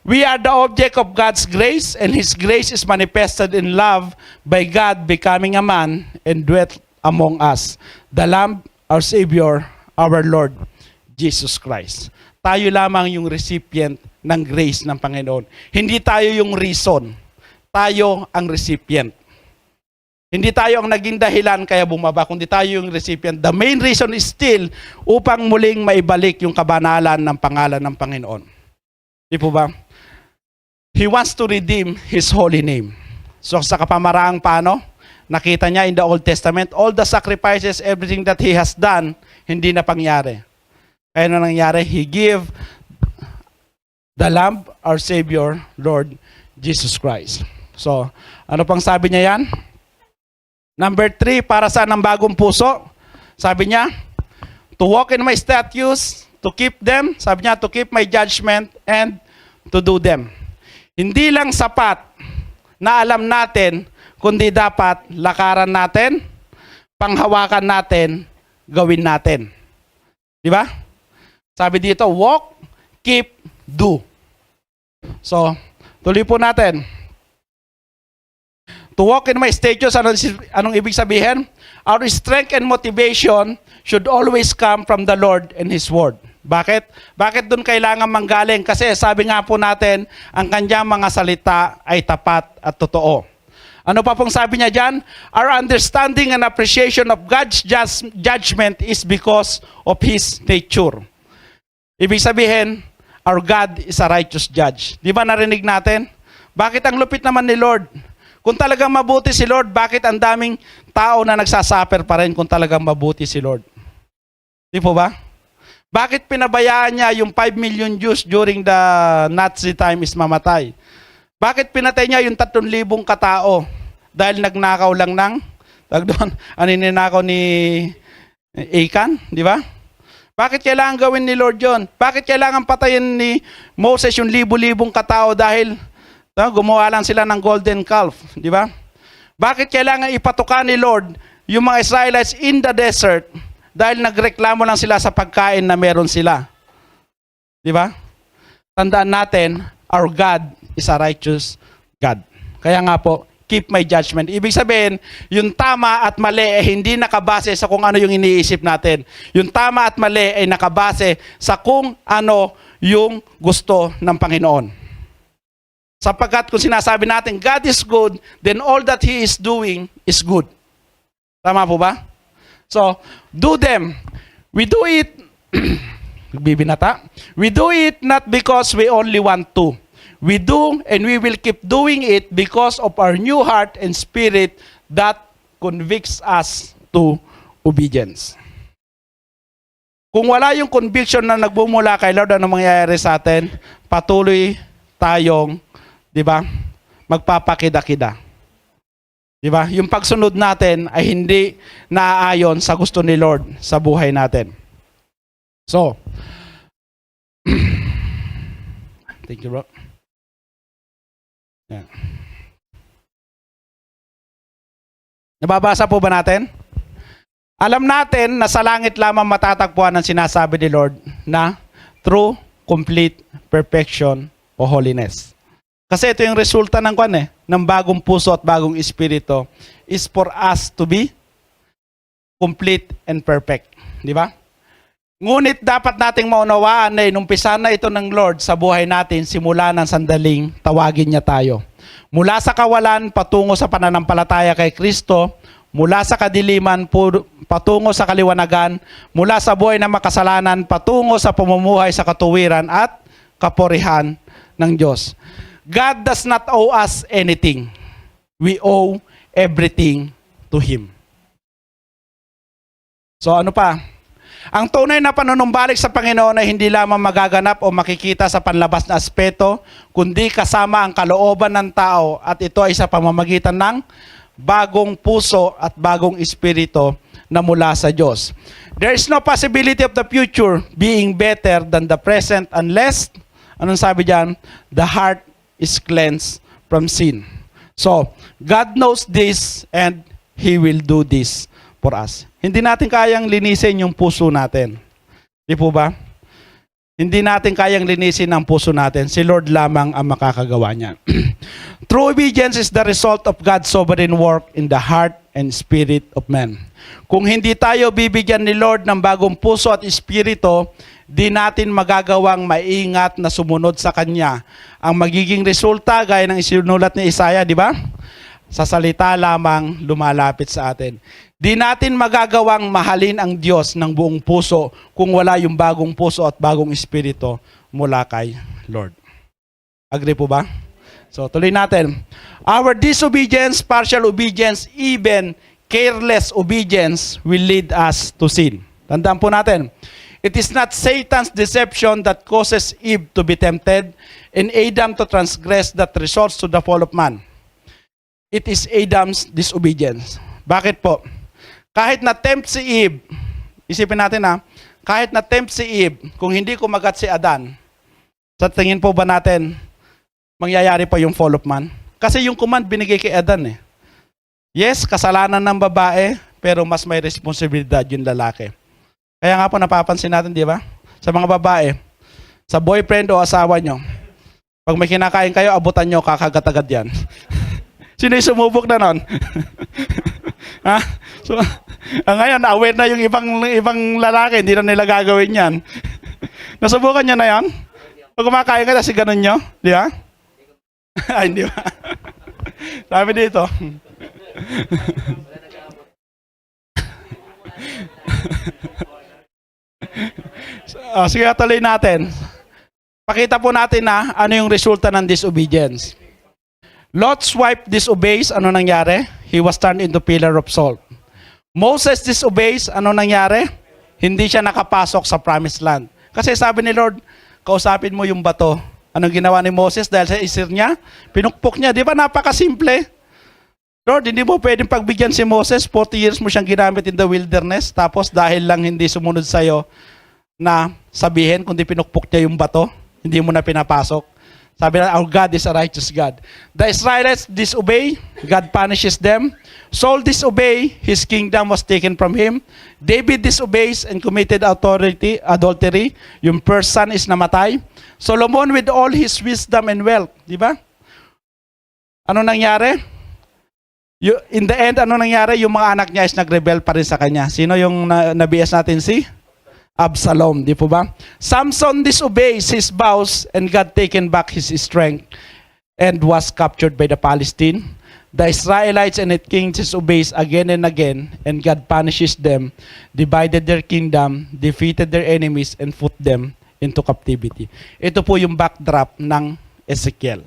[SPEAKER 1] we are the object of God's grace, and His grace is manifested in love by God becoming a man and dwelt among us. The Lamb, our Savior, our Lord, Jesus Christ. Tayo lamang yung recipient ng grace ng Panginoon. Hindi tayo yung reason. Tayo ang recipient. Hindi tayo ang naging dahilan kaya bumaba, kundi tayo yung recipient. The main reason is still upang muling maibalik yung kabanalan ng pangalan ng Panginoon. Di po ba? He wants to redeem His holy name. So sa kapamaraang paano? Nakita niya in the Old Testament, all the sacrifices, everything that He has done, hindi na pangyari. Kaya na nangyari, He gave the Lamb, our Savior, Lord Jesus Christ. So, ano pang sabi niya yan? Number 3, para saan ang bagong puso? Sabi niya, to walk in my statutes, to keep them, sabi niya, to keep my judgment, and to do them. Hindi lang sapat na alam natin, kundi dapat lakaran natin, panghawakan natin, gawin natin. Di ba? Sabi dito, walk, keep, do. So, tuloy po natin. To walk in my statutes, anong ibig sabihin? Our strength and motivation should always come from the Lord and His Word. Bakit? Bakit doon kailangan manggaling? Kasi sabi nga po natin, ang kanyang mga salita ay tapat at totoo. Ano pa pong sabi niya dyan? Our understanding and appreciation of God's judgment is because of His nature. Ibig sabihin, our God is a righteous judge. Di ba narinig natin? Bakit ang lupit naman ni Lord? Kung talagang mabuti si Lord, bakit ang daming tao na nagsasuffer pa rin kung talagang mabuti si Lord? Di po ba? Bakit pinabayaan niya yung 5 million Jews during the Nazi time is mamatay? Bakit pinatay niya yung 3,000 katao? Dahil nagnakaw lang ng, ninakaw ni Achan, di ba? Bakit kailangan gawin ni Lord yon? Bakit kailangan patayin ni Moses yung libo-libong katao dahil gumawa lang sila ng golden calf, di ba? Bakit kailangan ipatukan ni Lord yung mga Israelites in the desert dahil nagreklamo lang sila sa pagkain na meron sila? Di ba? Tandaan natin, our God is a righteous God. Kaya nga po, keep my judgment. Ibig sabihin, yung tama at mali ay hindi nakabase sa kung ano yung iniisip natin. Yung tama at mali ay nakabase sa kung ano yung gusto ng Panginoon. Sapagkat kung sinasabi natin, God is good, then all that He is doing is good. Tama po ba? So, do them. We do it, bibinata. We do it not because we only want to. We do and we will keep doing it because of our new heart and spirit that convicts us to obedience. Kung wala yung conviction na nagbumula kay Lord, ano mangyayari sa atin? Patuloy tayong, di ba, magpapakida-kida. Di ba? Yung pagsunod natin ay hindi naaayon sa gusto ni Lord sa buhay natin. So, thank you, bro. Yeah. Nababasa po ba natin? Alam natin na sa langit lamang matatagpuan ang sinasabi ni Lord na true, complete perfection o holiness. Kasi ito yung resulta ng ng bagong puso at bagong espiritu is for us to be complete and perfect. Di ba? Ngunit dapat nating maunawaan na inumpisa na ito ng Lord sa buhay natin simula ng sandaling tawagin niya tayo. Mula sa kawalan patungo sa pananampalataya kay Kristo, mula sa kadiliman patungo sa kaliwanagan, mula sa buhay ng makasalanan patungo sa pamumuhay sa katuwiran at kapurihan ng Diyos. God does not owe us anything. We owe everything to Him. So ano pa? Ang tunay na panunumbalik sa Panginoon ay hindi lamang magaganap o makikita sa panlabas na aspeto, kundi kasama ang kalooban ng tao at ito ay sa pamamagitan ng bagong puso at bagong espiritu na mula sa Diyos. There is no possibility of the future being better than the present unless, anong sabi diyan? The heart is cleansed from sin. So, God knows this and He will do this for us. Hindi natin kayang linisin yung puso natin. Di po ba? Hindi natin kayang linisin ang puso natin. Si Lord lamang ang makakagawa niyan. True obedience is the result of God's sovereign work in the heart and spirit of man. Kung hindi tayo bibigyan ni Lord ng bagong puso at espiritu, di natin magagawang maingat na sumunod sa Kanya. Ang magiging resulta, gaya ng isinulat ni Isaiah, di ba? Sa salita lamang lumalapit sa atin. Di natin magagawang mahalin ang Diyos ng buong puso kung wala yung bagong puso at bagong espiritu mula kay Lord. Agree po ba? So tuloy natin. Our disobedience, partial obedience, even careless obedience will lead us to sin. Tandaan po natin. It is not Satan's deception that causes Eve to be tempted and Adam to transgress that results to the fall of man. It is Adam's disobedience. Bakit po? Kahit na-tempt si Eve, isipin natin kahit na-tempt si Eve, kung hindi kumagat si Adan, sa tingin po ba natin, mangyayari pa yung fall of man? Kasi yung command binigay kay Adan eh. Yes, kasalanan ng babae, pero mas may responsibilidad yung lalaki. Kaya nga po napapansin natin, di ba? Sa mga babae, sa boyfriend o asawa nyo, pag may kinakain kayo, abutan nyo, kakagat-agad yan. Sino yung sumubok na nun? Ha? So, ngayon, aware na yung ibang lalaki, hindi na nila gagawin yan. Nasubukan nyo na yan? Pag kumakain ka, kasi ganun nyo? Di ba? Ay, hindi ba? Sabi dito. Sige, tuloy natin. Pakita po natin na ano yung resulta ng disobedience. Lot's wife disobeys, ano nangyari? He was turned into pillar of salt. Moses disobeys, ano nangyari? Hindi siya nakapasok sa promised land. Kasi sabi ni Lord, kausapin mo yung bato. Anong ginawa ni Moses dahil sa isir niya? Pinukpok niya. Di ba napakasimple? Lord, hindi mo pwedeng pagbigyan si Moses. 40 years mo siyang ginamit in the wilderness. Tapos dahil lang hindi sumunod sa'yo na sabihin, kundi pinukpok niya yung bato, hindi mo na pinapasok. Sabi na, our God is a righteous God. The Israelites disobey, God punishes them. Saul disobey, his kingdom was taken from him. David disobeys and committed adultery. Yung first son is namatay. Solomon with all his wisdom and wealth. Di ba? Ano nangyari? In the end, ano nangyari? Yung mga anak niya is nag-rebel pa rin sa kanya. Sino yung nabias natin si Absalom, di po ba? Samson disobeys his vows and God taken back his strength and was captured by the Palestine. The Israelites and its kings disobeys again and again and God punishes them, divided their kingdom, defeated their enemies and put them into captivity. Ito po yung backdrop ng Ezekiel.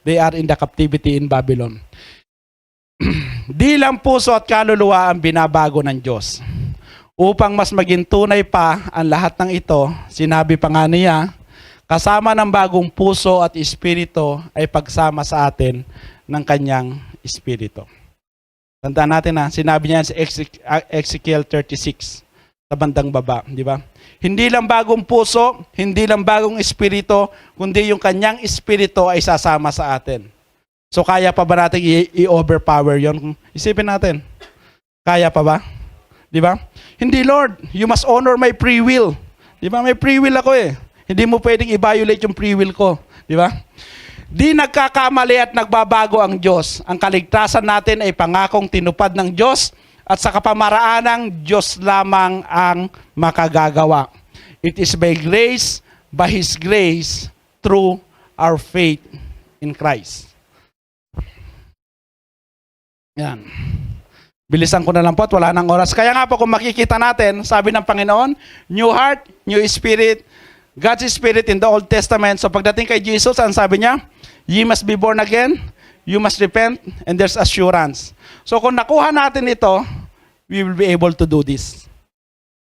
[SPEAKER 1] They are in the captivity in Babylon. Di lang puso at kaluluwa ang binabago ng Diyos. Upang mas maging tunay pa ang lahat ng ito, sinabi pa nga niya, kasama ng bagong puso at espiritu ay pagsama sa atin ng kanyang espiritu. Tandaan natin sinabi niya sa Ezekiel 36 sa bandang baba, di ba? Hindi lang bagong puso, hindi lang bagong espiritu, kundi yung kanyang espiritu ay sasama sa atin. So kaya pa ba natin i-overpower yon? Isipin natin. Kaya pa ba? Di ba? Hindi, Lord, you must honor my free will. Di ba? May free will ako eh. Hindi mo pwedeng i-violate yung free will ko. Di ba? Di nagkakamali at nagbabago ang Diyos. Ang kaligtasan natin ay pangakong tinupad ng Diyos at sa kapamaraan ng Diyos lamang ang makagagawa. It is by grace, by His grace, through our faith in Christ. Yan. Bilisan ko na lang po at wala nang oras. Kaya nga po kung makikita natin, sabi ng Panginoon, new heart, new spirit, God's Spirit in the Old Testament. So pagdating kay Jesus, ang sabi niya, ye must be born again, you must repent, and there's assurance. So kung nakuha natin ito, we will be able to do this.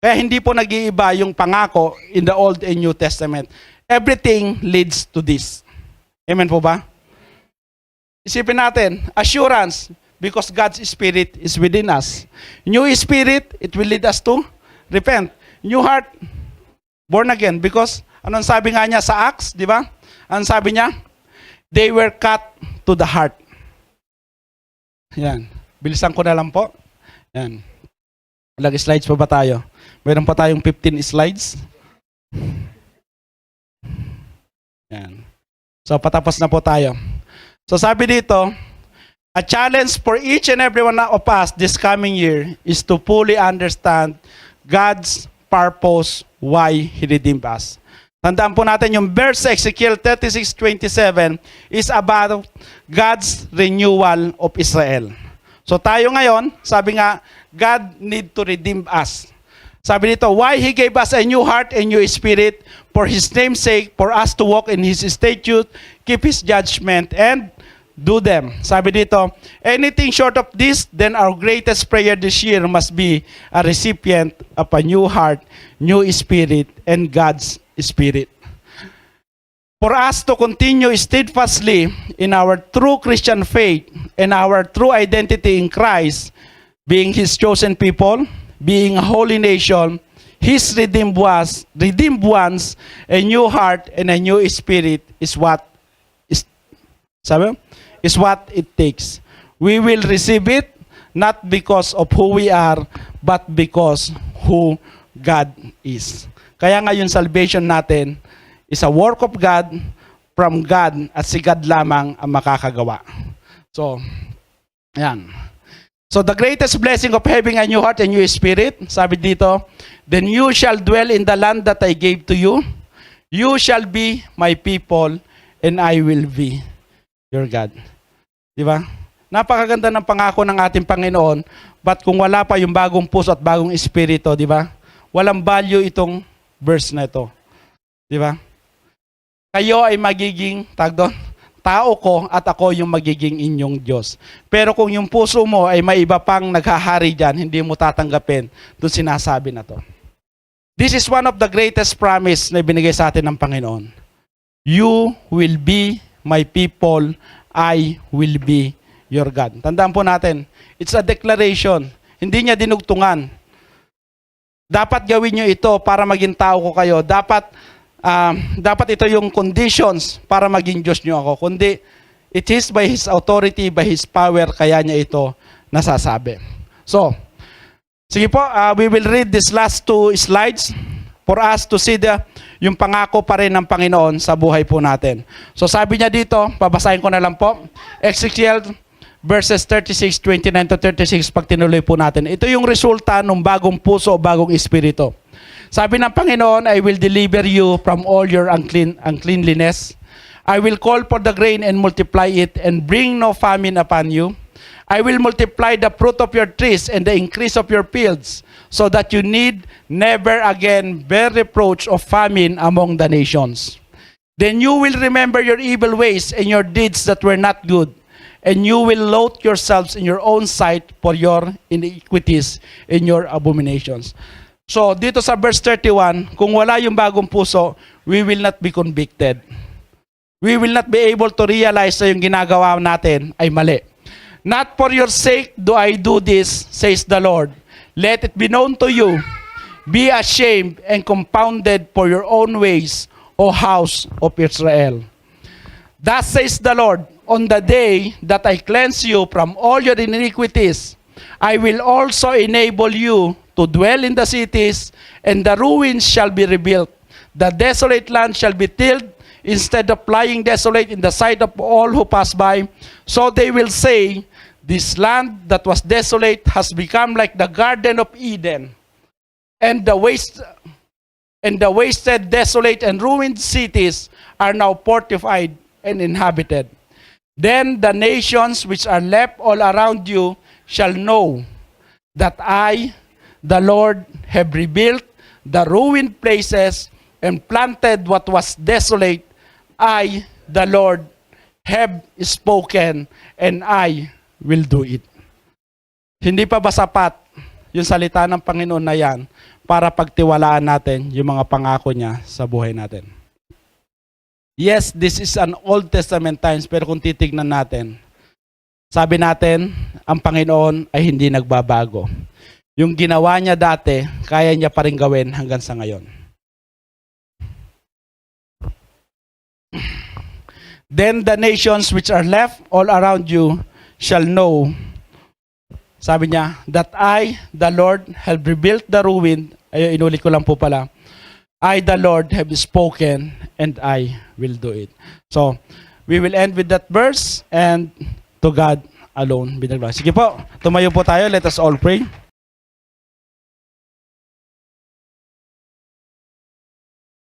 [SPEAKER 1] Kaya hindi po nag-iiba yung pangako in the Old and New Testament. Everything leads to this. Amen po ba? Isipin natin, assurance, because God's Spirit is within us. New Spirit, it will lead us to repent. New heart, born again. Because, anong sabi nga niya sa Acts, di ba? Anong sabi niya? They were cut to the heart. Yan. Bilisan ko na lang po. Yan. Ilang slides pa ba tayo? Meron pa tayong 15 slides. Yan. So, patapos na po tayo. So, sabi dito, a challenge for each and every one of us this coming year is to fully understand God's purpose why He redeemed us. Tandaan po natin yung verse Ezekiel 36:27 is about God's renewal of Israel. So tayo ngayon, sabi nga, God need to redeem us. Sabi dito, why He gave us a new heart and new spirit for His name's sake, for us to walk in His statute, keep His judgment, and do them. Sabi dito, anything short of this, then our greatest prayer this year must be a recipient of a new heart, new spirit, and God's Spirit. For us to continue steadfastly in our true Christian faith and our true identity in Christ, being His chosen people, being a holy nation, His redeemed ones, a new heart and a new spirit is what is what it takes. We will receive it not because of who we are, but because who God is. Kaya nga yung salvation natin is a work of God, from God, at si God lamang ang makakagawa. So, yan. So the greatest blessing of having a new heart and new spirit, sabi dito, then you shall dwell in the land that I gave to you. You shall be my people, and I will be your God. Di ba? Napakaganda ng pangako ng ating Panginoon, but kung wala pa yung bagong puso at bagong espiritu, di ba? Walang value itong verse na ito. Di ba? Kayo ay magiging, tao ko at ako yung magiging inyong Diyos. Pero kung yung puso mo ay may iba pang naghahari dyan, hindi mo tatanggapin doon sinasabi na to. This is one of the greatest promise na binigay sa atin ng Panginoon. You will be my people, I will be your God. Tandaan po natin, it's a declaration. Hindi niya dinugtungan. Dapat gawin niyo ito para maging tao ko kayo. Dapat ito yung conditions para maging Diyos niyo ako. Kundi, it is by His authority, by His power, kaya niya ito nasasabi. So, sige po, we will read these last two slides for us to see yung pangako pa rin ng Panginoon sa buhay po natin. So sabi niya dito, babasahin ko na lang po, Ezekiel verses 36, 29 to 36, pag tinuloy po natin. Ito yung resulta ng bagong puso, bagong espiritu. Sabi ng Panginoon, I will deliver you from all your uncleanliness. I will call for the grain and multiply it, and bring no famine upon you. I will multiply the fruit of your trees and the increase of your fields, so that you need never again bear reproach of famine among the nations. Then you will remember your evil ways and your deeds that were not good, and you will loathe yourselves in your own sight for your iniquities and your abominations. So, dito sa verse 31, kung wala yung bagong puso, we will not be convicted. We will not be able to realize na yung ginagawa natin ay mali. Not for your sake do I do this, says the Lord. Let it be known to you. Be ashamed and confounded for your own ways, O house of Israel. Thus says the Lord, on the day that I cleanse you from all your iniquities, I will also enable you to dwell in the cities, and the ruins shall be rebuilt. The desolate land shall be tilled, instead of lying desolate in the sight of all who pass by. So they will say, this land that was desolate has become like the Garden of Eden, and the wasted, desolate, and ruined cities are now fortified and inhabited. Then the nations which are left all around you shall know that I, the Lord, have rebuilt the ruined places and planted what was desolate, I, the Lord, have spoken, and I will do it. Hindi pa ba sapat yung salita ng Panginoon na yan para pagtiwalaan natin yung mga pangako niya sa buhay natin? Yes, this is an Old Testament times, pero kung titignan natin, sabi natin, ang Panginoon ay hindi nagbabago. Yung ginawa niya dati, kaya niya pa rin gawin hanggang sa ngayon. Then the nations which are left all around you shall know, sabi niya, that I, the Lord, have rebuilt the ruin. Ay, inulit ko lang po pala. I, the Lord, have spoken, and I will do it. So, we will end with that verse, and to God alone be the glory. Sige po, tumayo po tayo. Let us all pray.